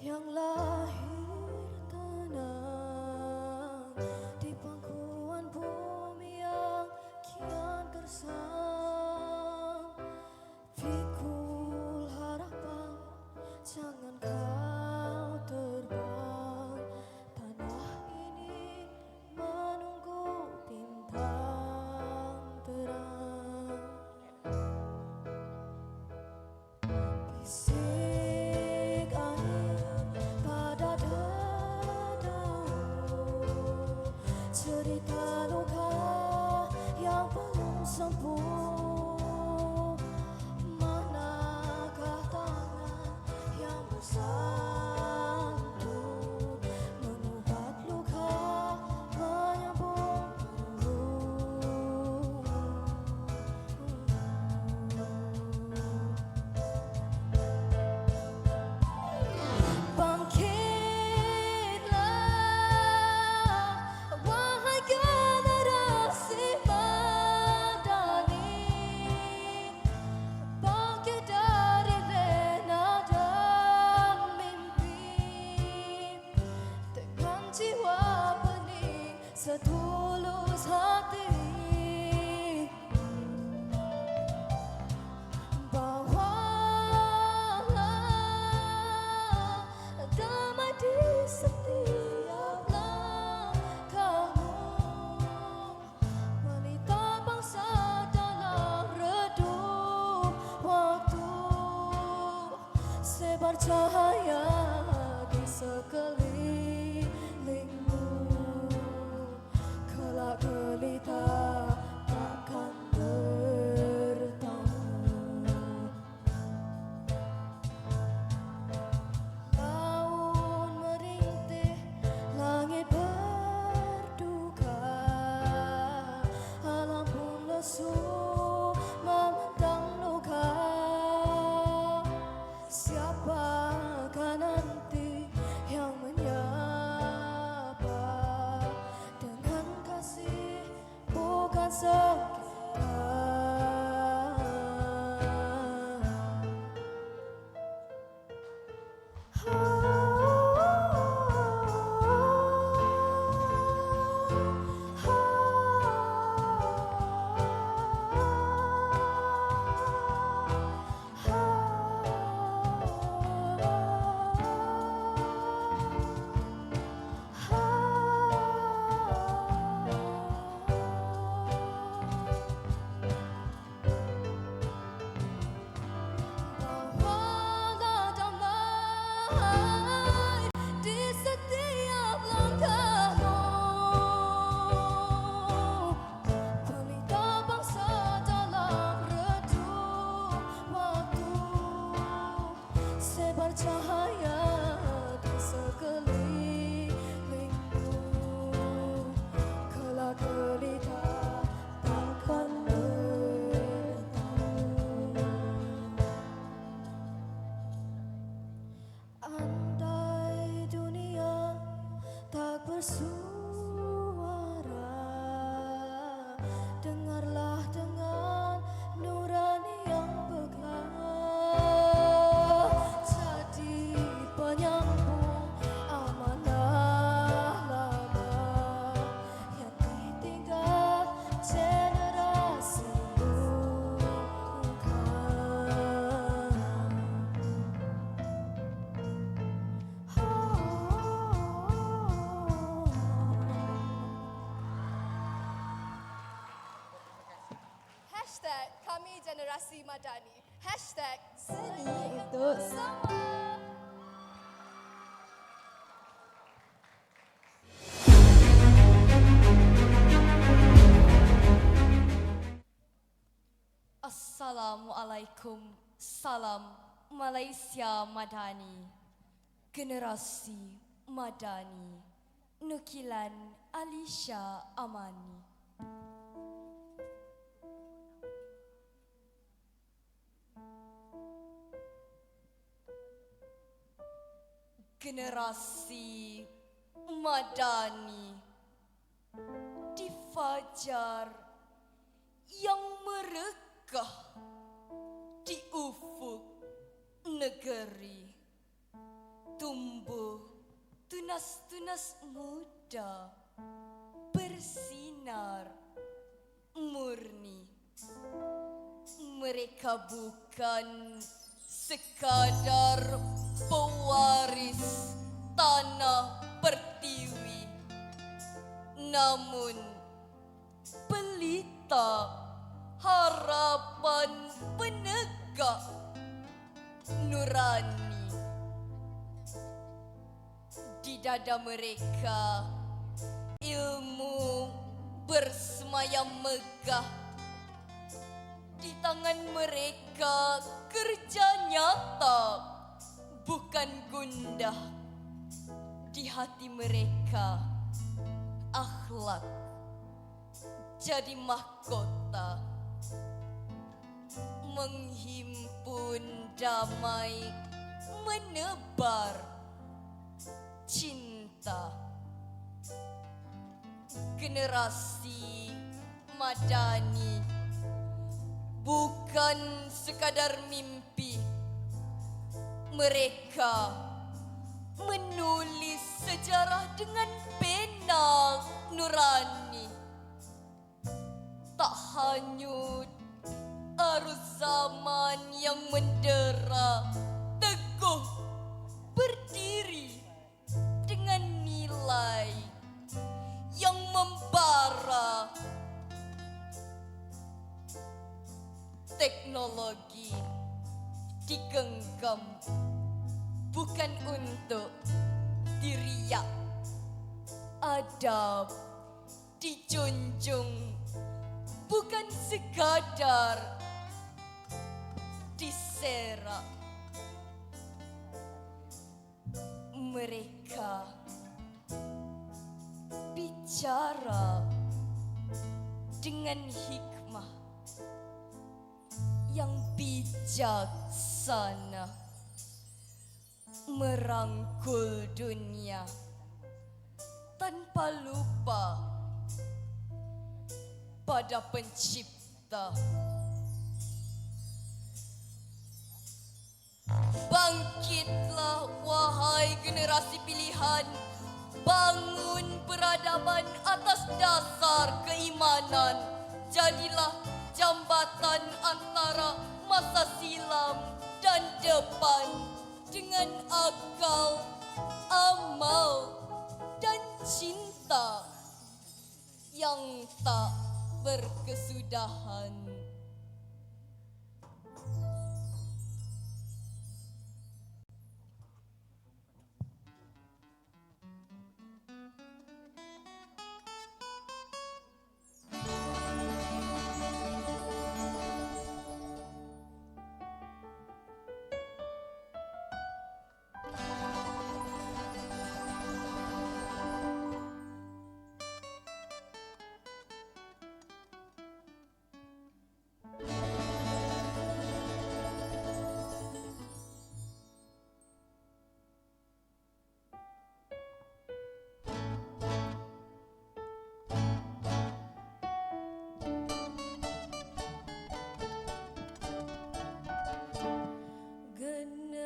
yang lahir tenang di pangkuan bumi yang kian gersang, pikul harapan, jangan kau terbang. Tanah ini menunggu bintang terang. Bisik angin pada dadamu, cerita luka yang belum sembuh. bercahaya di sekelilingmu, kelak gelita takkan bertemu. Laut merintih, langit berduka, alam pun lesu memandang luka. Siapakah nanti yang menyapa dengan kasih bukan sengketa? Bawalah damai di setiap langkahmu, pelita bangsa dalam redup waktu, sebar cahaya di sekelilingmu, kelak gelita takkan bertemu. Andai dunia tak bersuara, dengarlah dengan nurani yang pegah, jadi penyambung amanah lama yang ditinggal generasi bukan. Hashtag kami generasi Madani. Hashtag Seni untuk semua. Assalamualaikum, salam Malaysia Madani, generasi Madani, nukilan Alisha Amani. Generasi Madani di fajar yang merekah di ufuk negeri, tumbuh tunas-tunas muda bersinar murni. Mereka bukan sekadar pewaris tanah pertiwi, namun pelita harapan penegak nurani. Di dada mereka ilmu bersemayam megah, di tangan mereka kerja nyata bukan gundah, di hati mereka akhlak jadi mahkota, menghimpun damai, menebar cinta. Generasi Madani bukan sekadar mimpi, mereka menulis sejarah dengan pena nurani. Tak hanyut arus zaman yang mendera, teguh berdiri dengan nilai yang membara. Teknologi digenggam bukan untuk diriak. Adab dijunjung, bukan sekadar diserak. Mereka bicara dengan hikmah yang bijaksana, merangkul dunia tanpa lupa pada pencipta. Bangkitlah wahai generasi pilihan, bangun peradaban atas dasar keimanan. Jadilah jambatan antara masa silam dan depan dengan akal, amal dan cinta yang tak berkesudahan.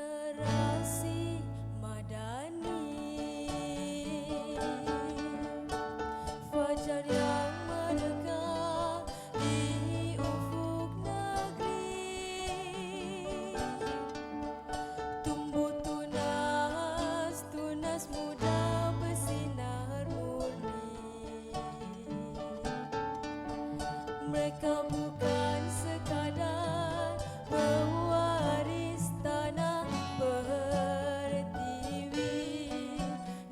Generasi Madani, fajar yang menegar di ufuk negeri, tumbuh tunas, tunas muda bersinar murni. Mereka bukan sekadar pewaris tanah pertiwi,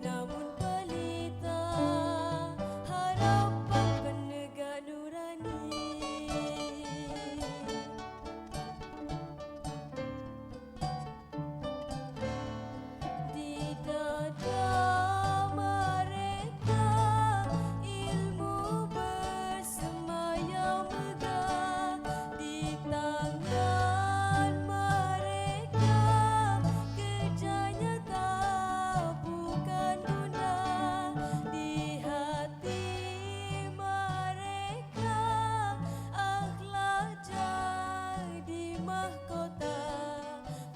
namun pelita harapan penegak nurani. Di dada mereka ilmu bersemayam megah, di tangan mereka kerjanya tak bukan mudah, di hati mereka akhlak jadi mahkota,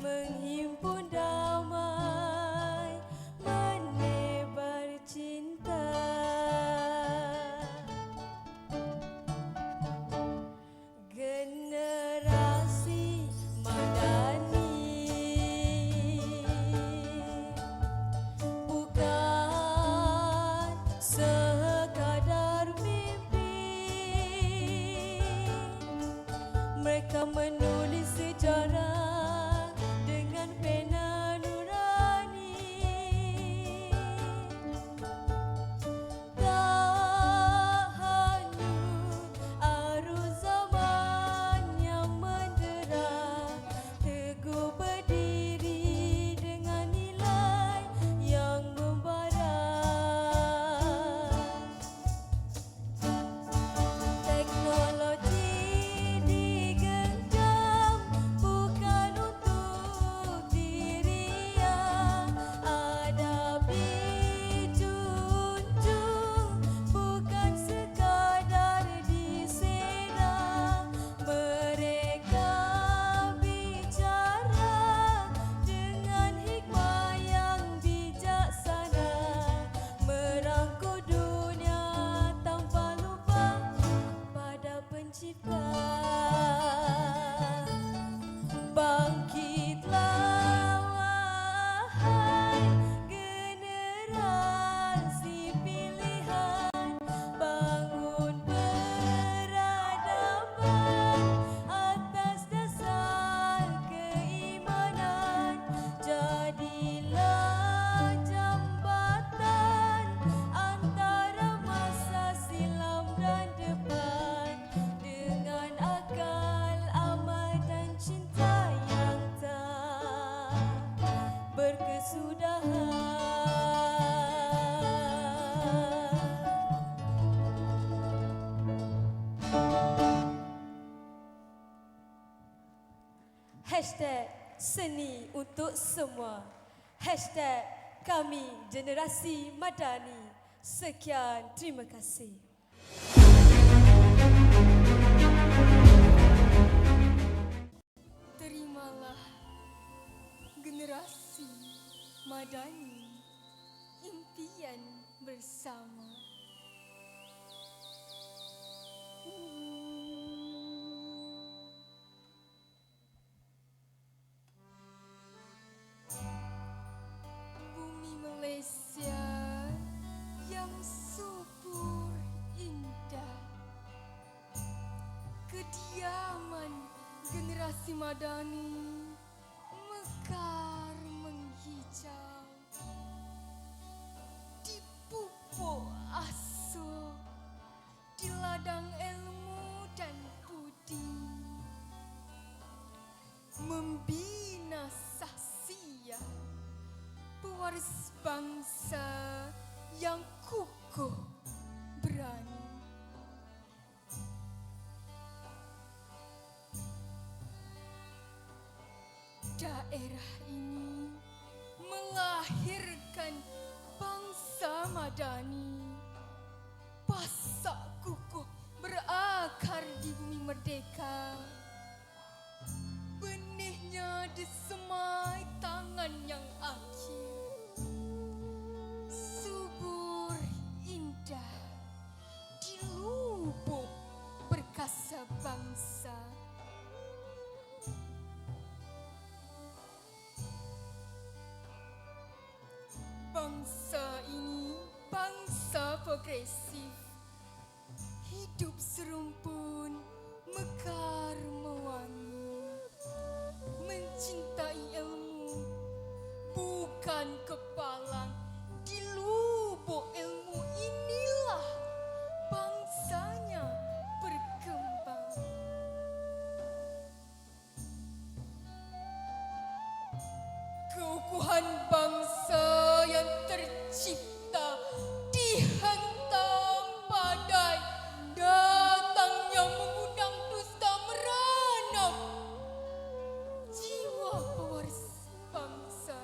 menghimpun damai, menebar cinta. Generasi Madani bukan sekadar mimpi, mereka menulis sejarah dengan pena nurani. Tak hanyut arus zaman yang mendera, teguh berdiri dengan nilai yang membara. Teknologi digenggam bukan Hashtag seni untuk semua. Hashtag kami generasi Madani. Sekian, terima kasih. Terimalah generasi Madani, impian bersama. Bumi Malaysia yang subur indah, kediaman generasi Madani mekar menghijau di pupuk asuh, di ladang ilmu dan budi, membina sahsia pewaris bangsa yang kukuh berani. Daerah ini melahirkan bangsa Madani, pasak kukuh berakar di bumi merdeka. Benihnya disemai tangan yang akhir, subur indah di lubuk perkasa bangsa. Bangsa ini bangsa progresif, hidup serumpun, mekar mewangi, mencintai ilmu, bukan kepalang. Di lubuk ilmu inilah bangsanya berkembang. Keukuhan bangsa yang tercipta dihantam badai, datangnya mengundang dusta meranap jiwa pewaris bangsa.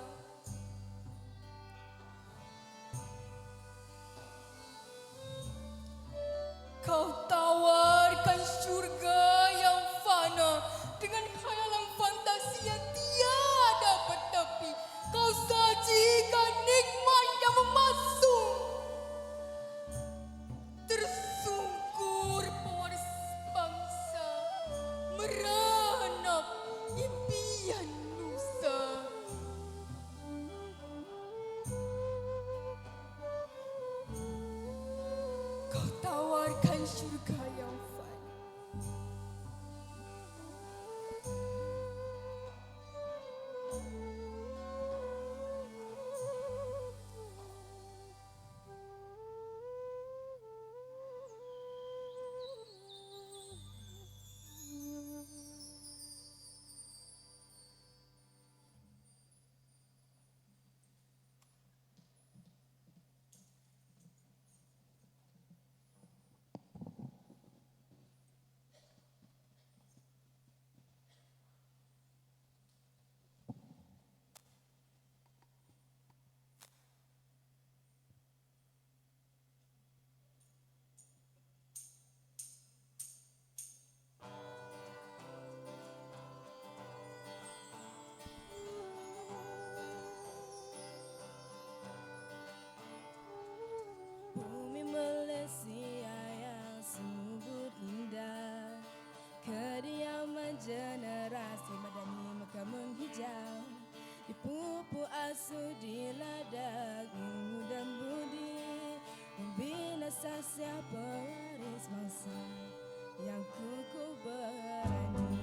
Kau tawarkan syurga yang fana dengan khayalan fantasi yang tiada bertepi. Kau sajikan nikmat yang memasung. Tersungkur pewaris bangsa, meranap impian nusa. Kau tawarkan syurga yang fana. Bumi Malaysia yang subur indah, kediaman generasi Madani mekar menghijau, di pupuk asuh di ladang ilmu dan budi, membina sahsia pewaris bangsa yang kukuh berani.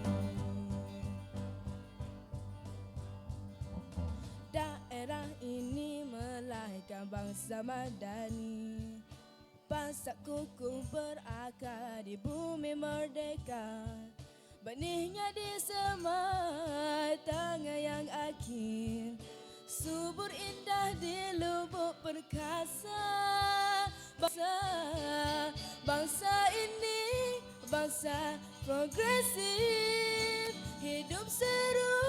Daerah ini melahirkan bangsa Madani, pasak kukuh berakar di bumi merdeka. Benihnya disemai tangan yang akhir, subur indah di lubuk perkasa. Bangsa ini bangsa progresif, hidup seru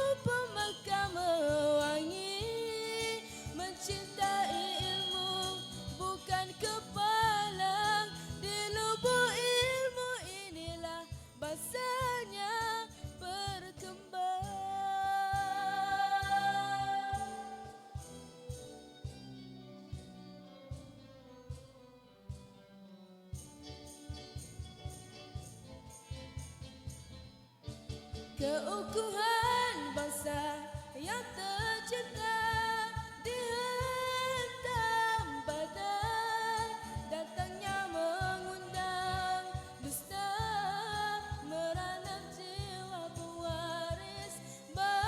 keukuhan bangsa yang tercinta dihentam badai, datangnya mengundang dusta meranam jiwa pewaris bangsa.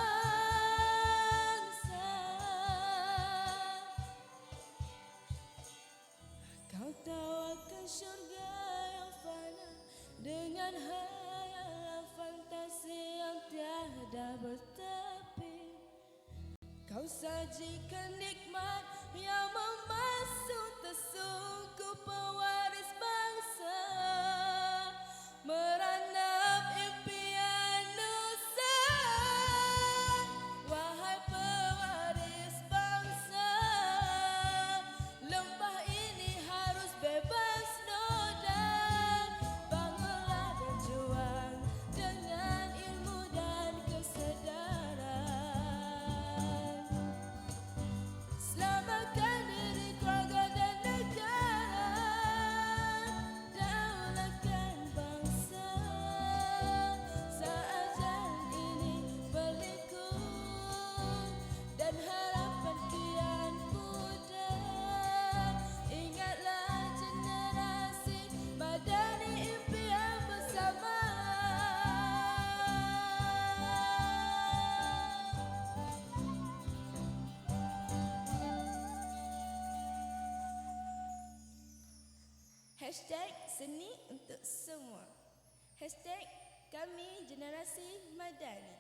Kau tawarkan syurga yang fana dengan hayal fantasi yang tiada bertepi. Kau sajikan nikmat yang memasuk tersungkup pewaris bangsa, meranap impian nusa. Wahai pewaris bangsa, lembah ini harus bebas noda. Bangunlah berjuang dengan ilmu dan kesedaran. Selamatkan diri keluarga dan negara, daulatkan bangsa. Saat jalan ini berliku dan harapan kian pudar, ingatlah generasi madani impian bersama. Hashtag seni untuk semua. Hashtag kami generasi madani.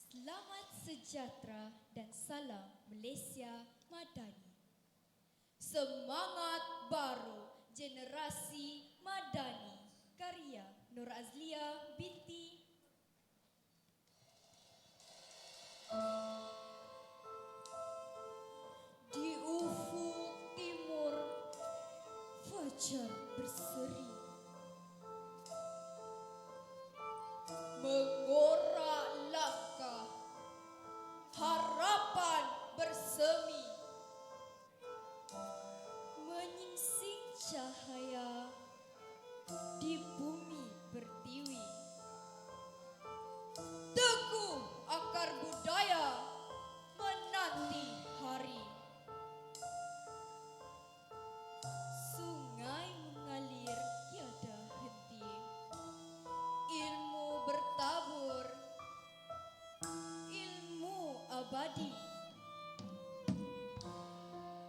Selamat sejahtera dan salam Malaysia Madani. Semangat baru generasi Madani. Karya Nur Azlia binti di ufuk timur fajar berseri, mengorak langkah harapan bersemi, menyingsing cahaya di bumi pertiwi. Teguh akar budaya menanti hari. Sungai mengalir tiada henti, ilmu bertabur, ilmu abadi.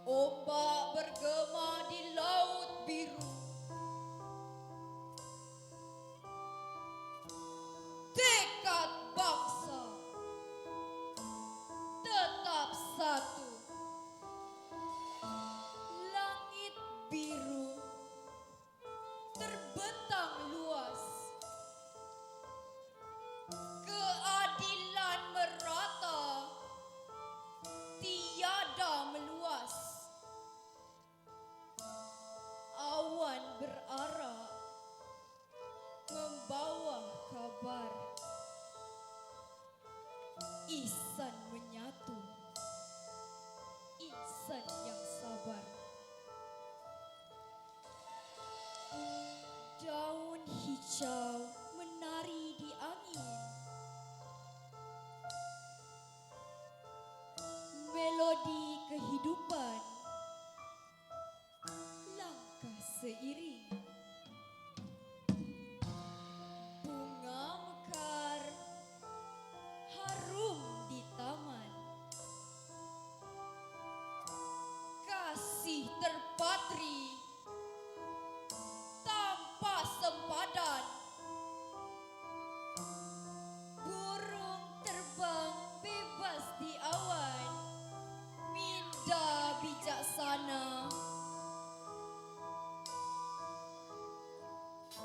Ombak bergema di laut biru, tekad bangsa tetap satu. Langit biru terbentang luas, keadilan merata tiada meluas. Awan berarak membawa kabar, ihsan menyatu, insan yang sabar. Daun hijau menari di angin, melodi kehidupan langkah seiring. Bunga mekar harum di taman, kasih terpatri tanpa sempadan. Burung terbang bebas di awan, minda bijaksana.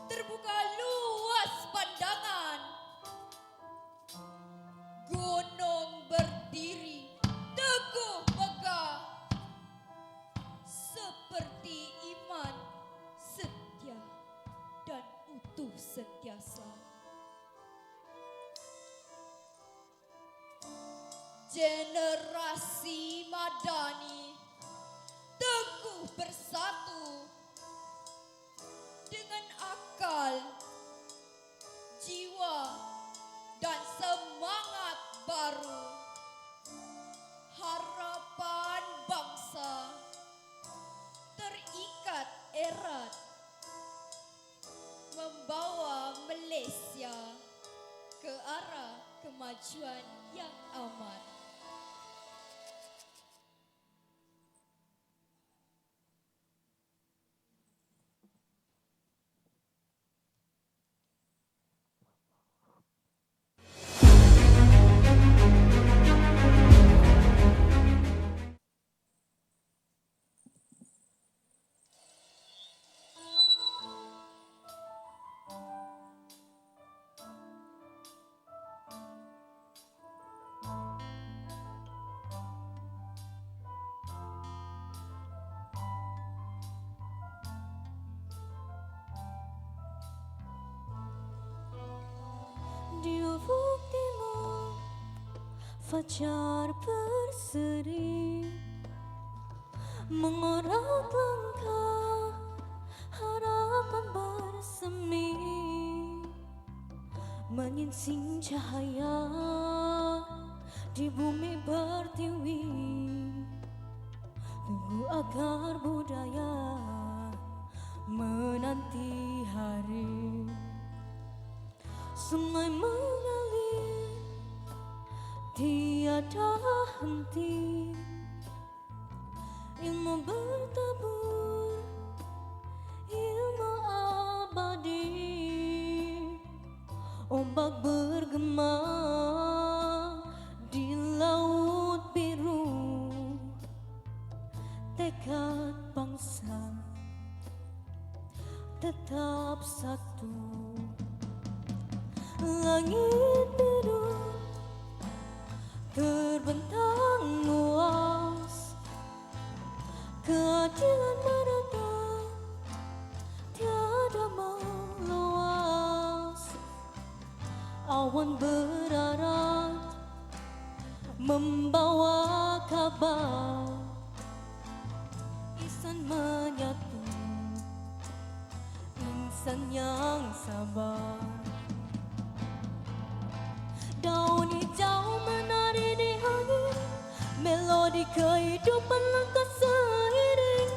Terbuka luas pandangan, gunung berdiri teguh megah, seperti iman setia dan utuh sentiasa. Generasi Madani teguh bersatu, arah kemajuan yang aman. Di ufuk timur fajar berseri, mengorak langkah harapan bersemi, menyingsing cahaya di bumi pertiwi. Tunggu agar budaya menanti hari. Sungai mengalir tiada henti, ilmu bertabur, ilmu abadi. Ombak bergema di laut biru, tekad bangsa tetap satu. Langit biru terbentang luas, keadilan merata tiada meluas. Awan berarat membawa kabar, insan menyatu, insan yang sabar. Daun hijau menari di angin, melodi kehidupan langkah seiring.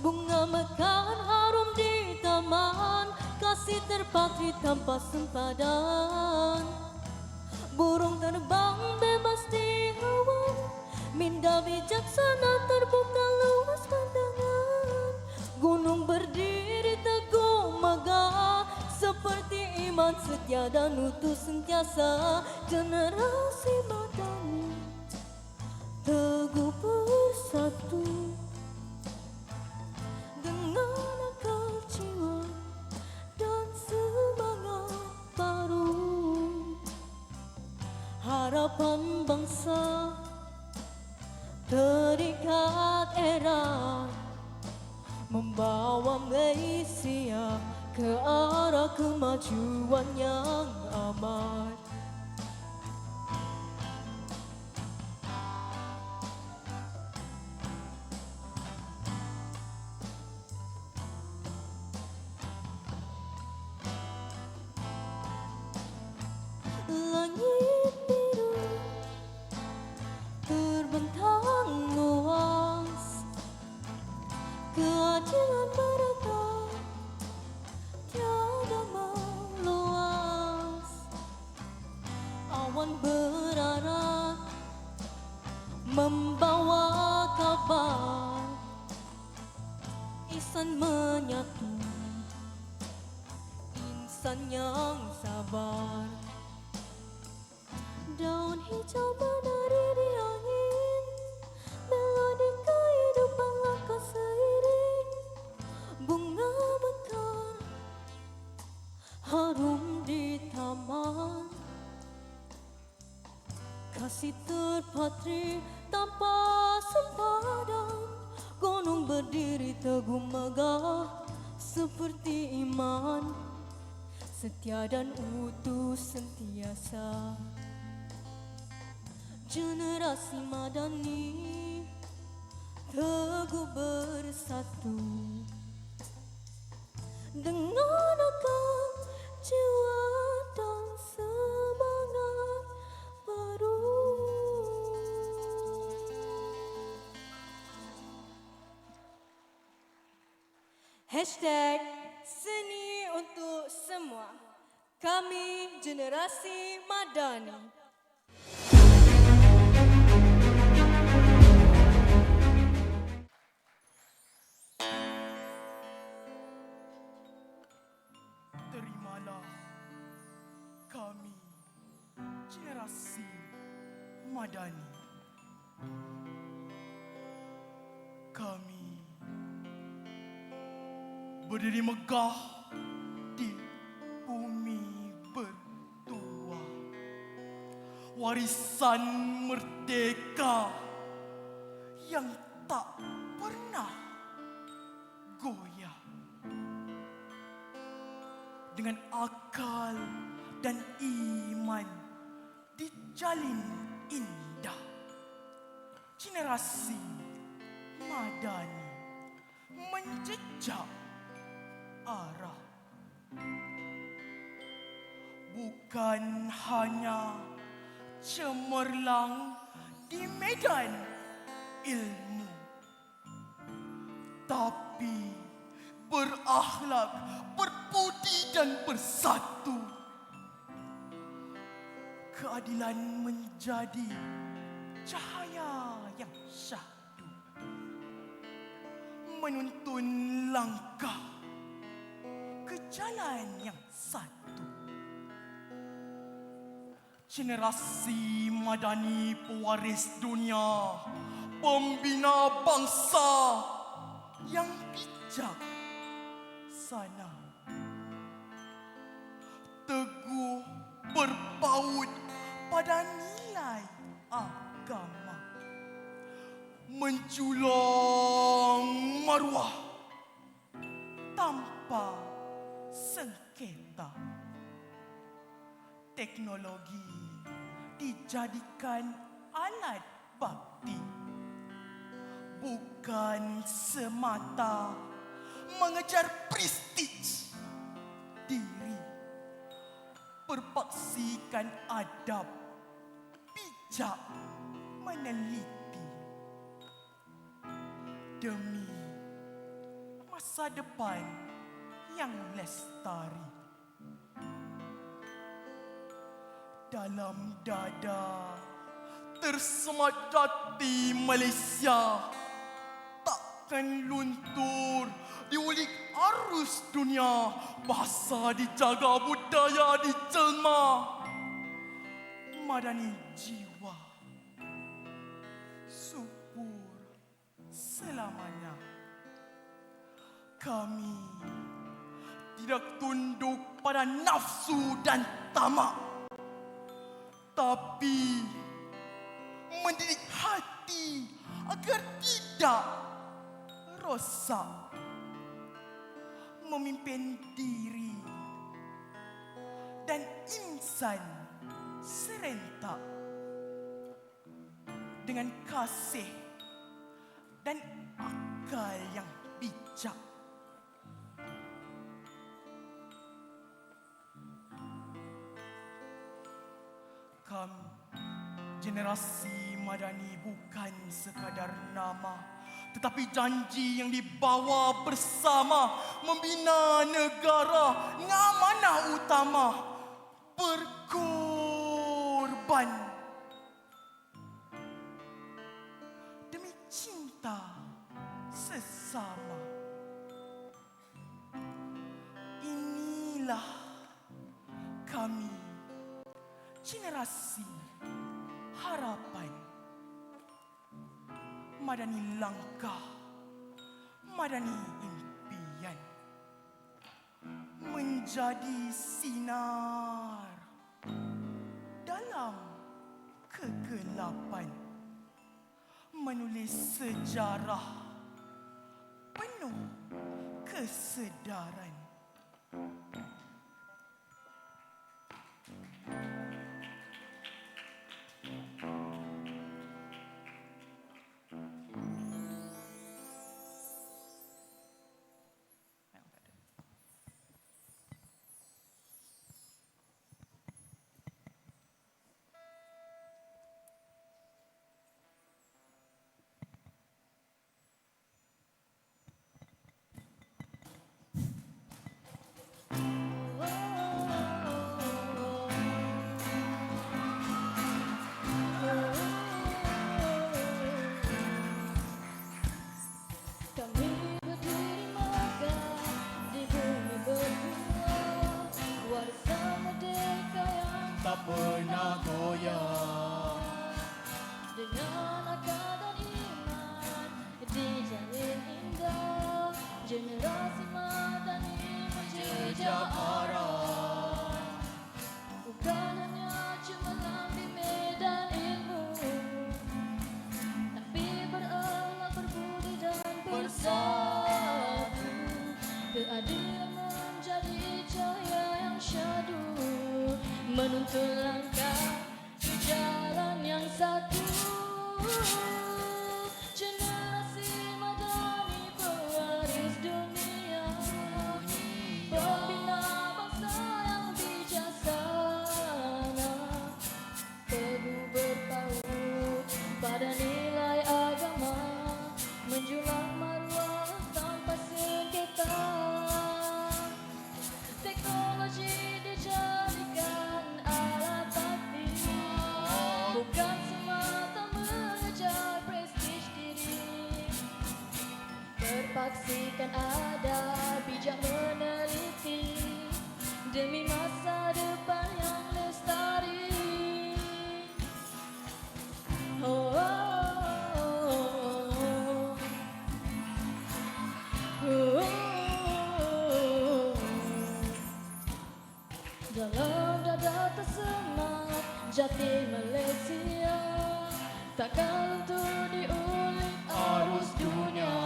Bunga mekar harum di taman, kasih terpatri tanpa sempadan. Burung terbang bebas di awan, minda bijaksana terbuka luas pandangan. Gunung berdiri teguh megah, seperti iman setia dan utuh sentiasa. Generasi Madani teguh bersatu, dengan akal jiwa dan semangat baru. Harapan bangsa terikat erat, membawa Malaysia ke arah kemajuan yang aman. Langit biru terbentang luas, keadilan merata tiada meluas. Awan berarat membawa kabar, insan menyatu, insan yang sabar. Daun hijau menari di angin, melodi kehidupan langkah seiring. Bunga mekar harum di taman, kasih terpatri tanpa sempadan. Gunung berdiri teguh megah, seperti iman setia dan utuh sentiasa. Generasi Madani teguh bersatu, dengan akal jiwa dan semangat baru. Hashtag seni untuk semua. Kami generasi Madani. Terimalah kami generasi Madani. Kami berdiri megah di bumi bertua, warisan merdeka yang tak pernah goyah. Dengan akal dan iman dijalin indah, generasi Madani menjejak arah. Bukan hanya cemerlang di medan ilmu, tapi berakhlak, berbudi dan bersatu. Keadilan menjadi cahaya yang syahdu, menuntun langkah ke jalan yang satu. Generasi Madani pewaris dunia, pembina bangsa yang bijak sana, teguh berpaut pada nilai agama, menjulang maruah tanpa sengketa. Teknologi dijadikan alat bakti, bukan semata mengejar prestij diri. Berpaksikan adab, bijak meneliti demi masa depan yang lestari. Dalam dada tersemat jati Malaysia, takkan luntur diulik arus dunia. Bahasa dijaga, budaya dijelma, Madani jiwa subur selamanya. Kami tidak tunduk pada nafsu dan tamak, tapi mendidik hati agar tidak rosak. Memimpin diri dan insan serentak dengan kasih dan akal yang bijak. Kami generasi Madani bukan sekadar nama, tetapi janji yang dibawa bersama, membina negara dengan amanah utama, berkorban demi cinta sesama. Inilah kami, generasi harapan. Madani langkah, Madani impian, menjadi sinar dalam kegelapan, menulis sejarah penuh kesedaran. Madani menjejak arah. Bukan hanya cemerlang di medan ilmu, tapi berakhlak, berbudi dan bersatu. Keadilan menjadi cahaya yang syahdu, menuntun langkah di jalan yang satu. Generasi Madani pewaris dunia, pembina bangsa yang bijaksana, teguh berpaut pada nilai agama, menjulang maruah tanpa sengketa. Teknologi dijadikan alat taktik, bukan semata mengejar prestis diri. Terpaksikan ada bijak meneliti demi masa depan yang lestari. Oh, oh, oh, oh, oh. Dalam dada tersemat jati Malaysia, takkan luntur diulik arus dunia.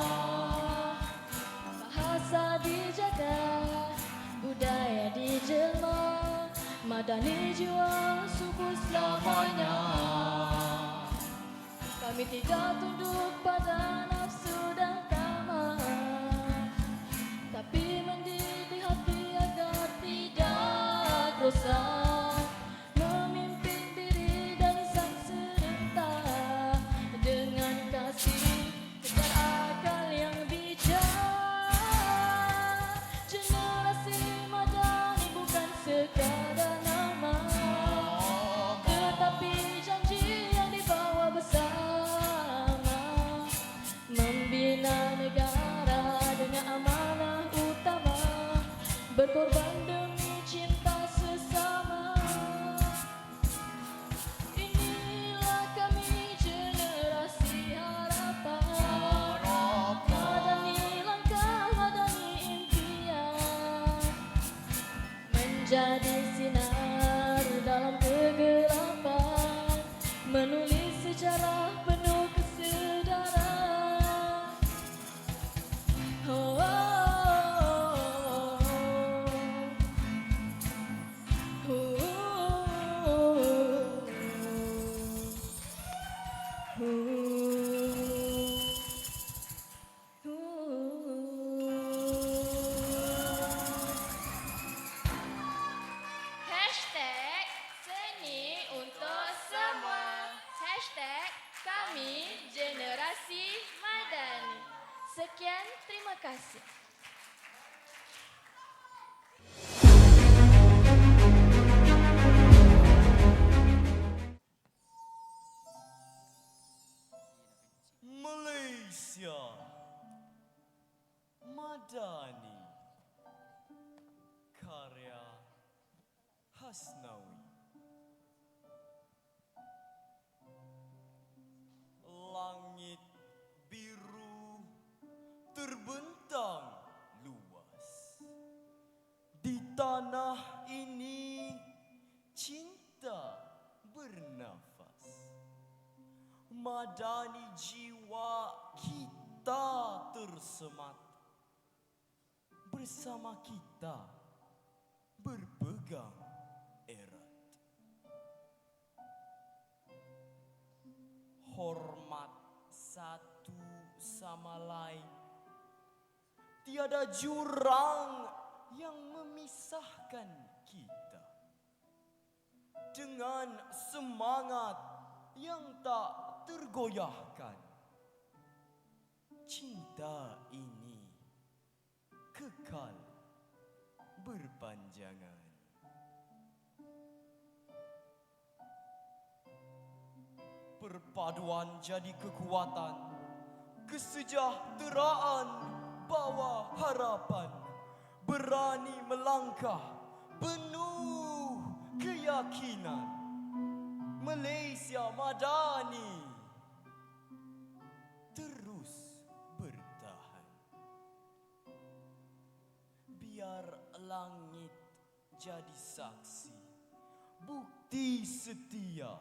Bahasa dijaga, budaya dijelma, Madani jiwa suku selamanya. Kami tidak tunduk pada nafsu dan tamak, tapi mendidik hati agar tidak rosak, memimpin diri dan sang serentak dengan kasih kejar akal yang bijak. Generasi Madani bukan sekadar nama, tetapi janji yang dibawa bersama, membina negara dengan amanah utama, berkorban demi cinta sesama. Inilah kami generasi harapan, Madani langkah, Madani impian, menjadi sinar dalam kegelapan, menulis sejarah penuh kesedaran. Oh, oh, oh, oh, oh, oh. Hashtag seni untuk semua. Hashtag kami generasi Madani. Sekian, terima kasih. Malaysia Madani, karya Hasnawi. Langit biru terbentang luas, di tanah ini cinta bernafas. Madani jiwa kita tersemat, bersama kita berpegang erat. Hormat satu sama lain, tiada jurang yang memisahkan kita. Dengan semangat yang tak tergoyahkan, cinta ini kekal berpanjangan. Perpaduan jadi kekuatan, kesejahteraan bawa harapan, berani melangkah penuh keyakinan. Malaysia Madani terus bertahan. langit jadi saksi, bukti setia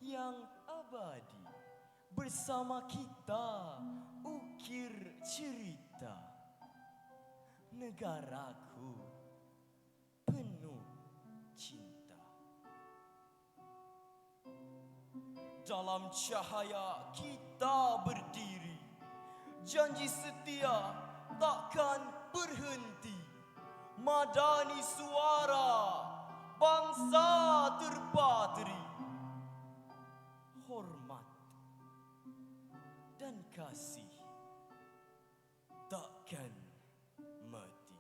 yang abadi. Bersama kita ukir cerita negaraku penuh cinta. Dalam cahaya kita berdiri, janji setia takkan berhenti. Madani suara bangsa terpatri, hormat dan kasih takkan mati.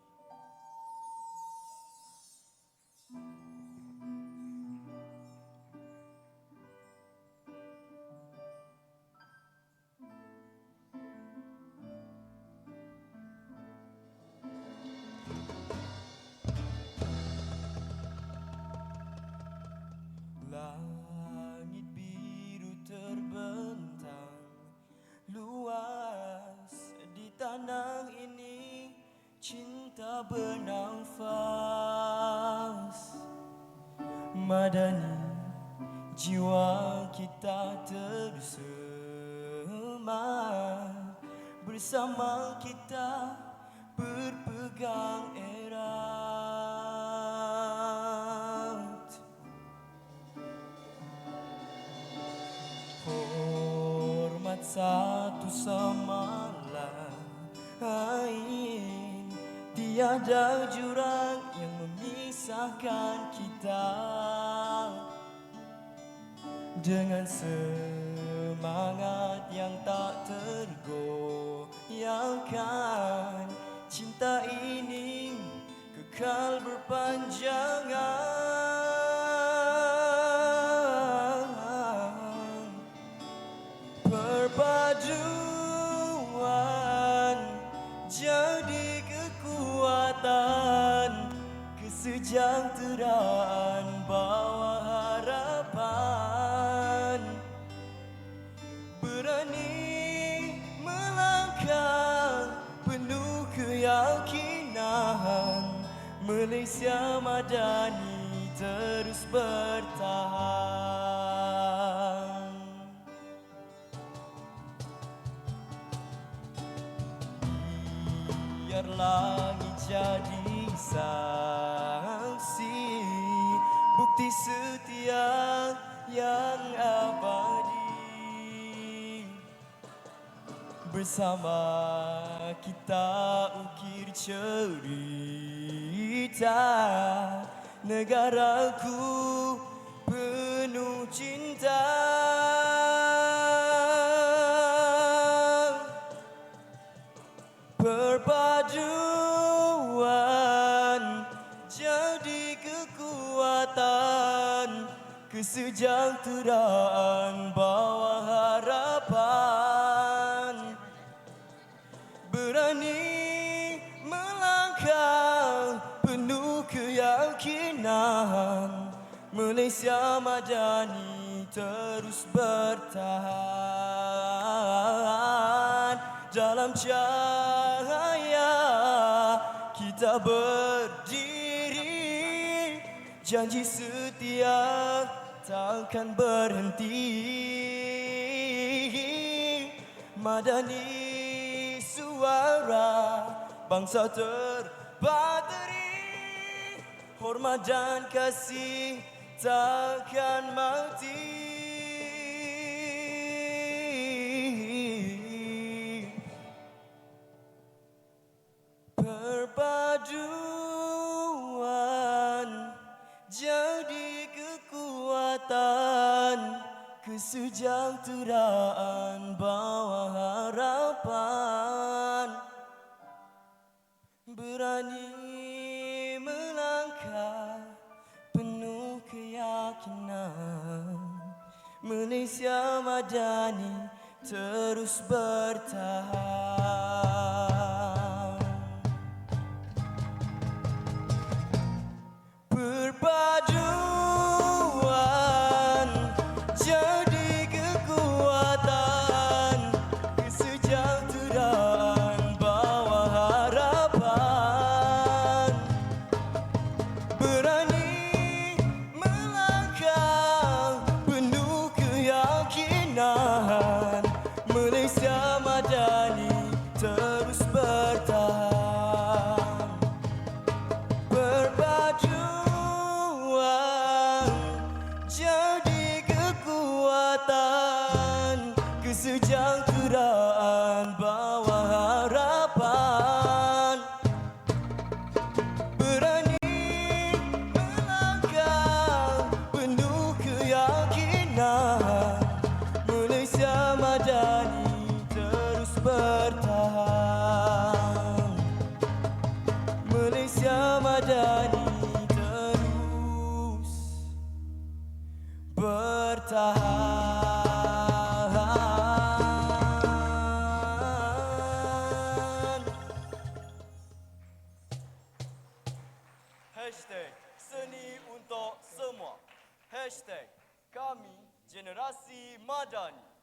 Langit biru terbentang luas di tanah ini, cinta bernafas. Madani, jiwa kita terus semak, bersama kita berpegang erat. Hormat satu sama lain, tiada jurang yang memisahkan kita. Dengan semangat yang tak tergoyahkan, cinta ini kekal berpanjangan. Perpaduan jadi kekuatan, kesejahteraan bawa harapan. Berani melangkah penuh keyakinan, Malaysia Madani terus bertahan. Biar langit jadi saksi, bukti setia yang abadi. Bersama kita ukir cerita negaraku penuh cinta. Perpaduan jadi kekuatan, kesejahteraan bawa harapan. Berani melangkah penuh keyakinan, Malaysia Madani terus bertahan. Dalam cahaya kita berdiri, janji setia takkan berhenti. Madani suara bangsa terpatri, hormat dan kasih takkan mati. Perpaduan jadi kekuatan, kesejahteraan bawa harapan. Berani melangkah penuh keyakinan, Malaysia Madani terus bertahan. Perpaduan jadi kekuatan, kesejahteraan bawa harapan. Malaysia Madani terus bertahan. Hashtag seni untuk semua. Hashtag kami generasi Madani.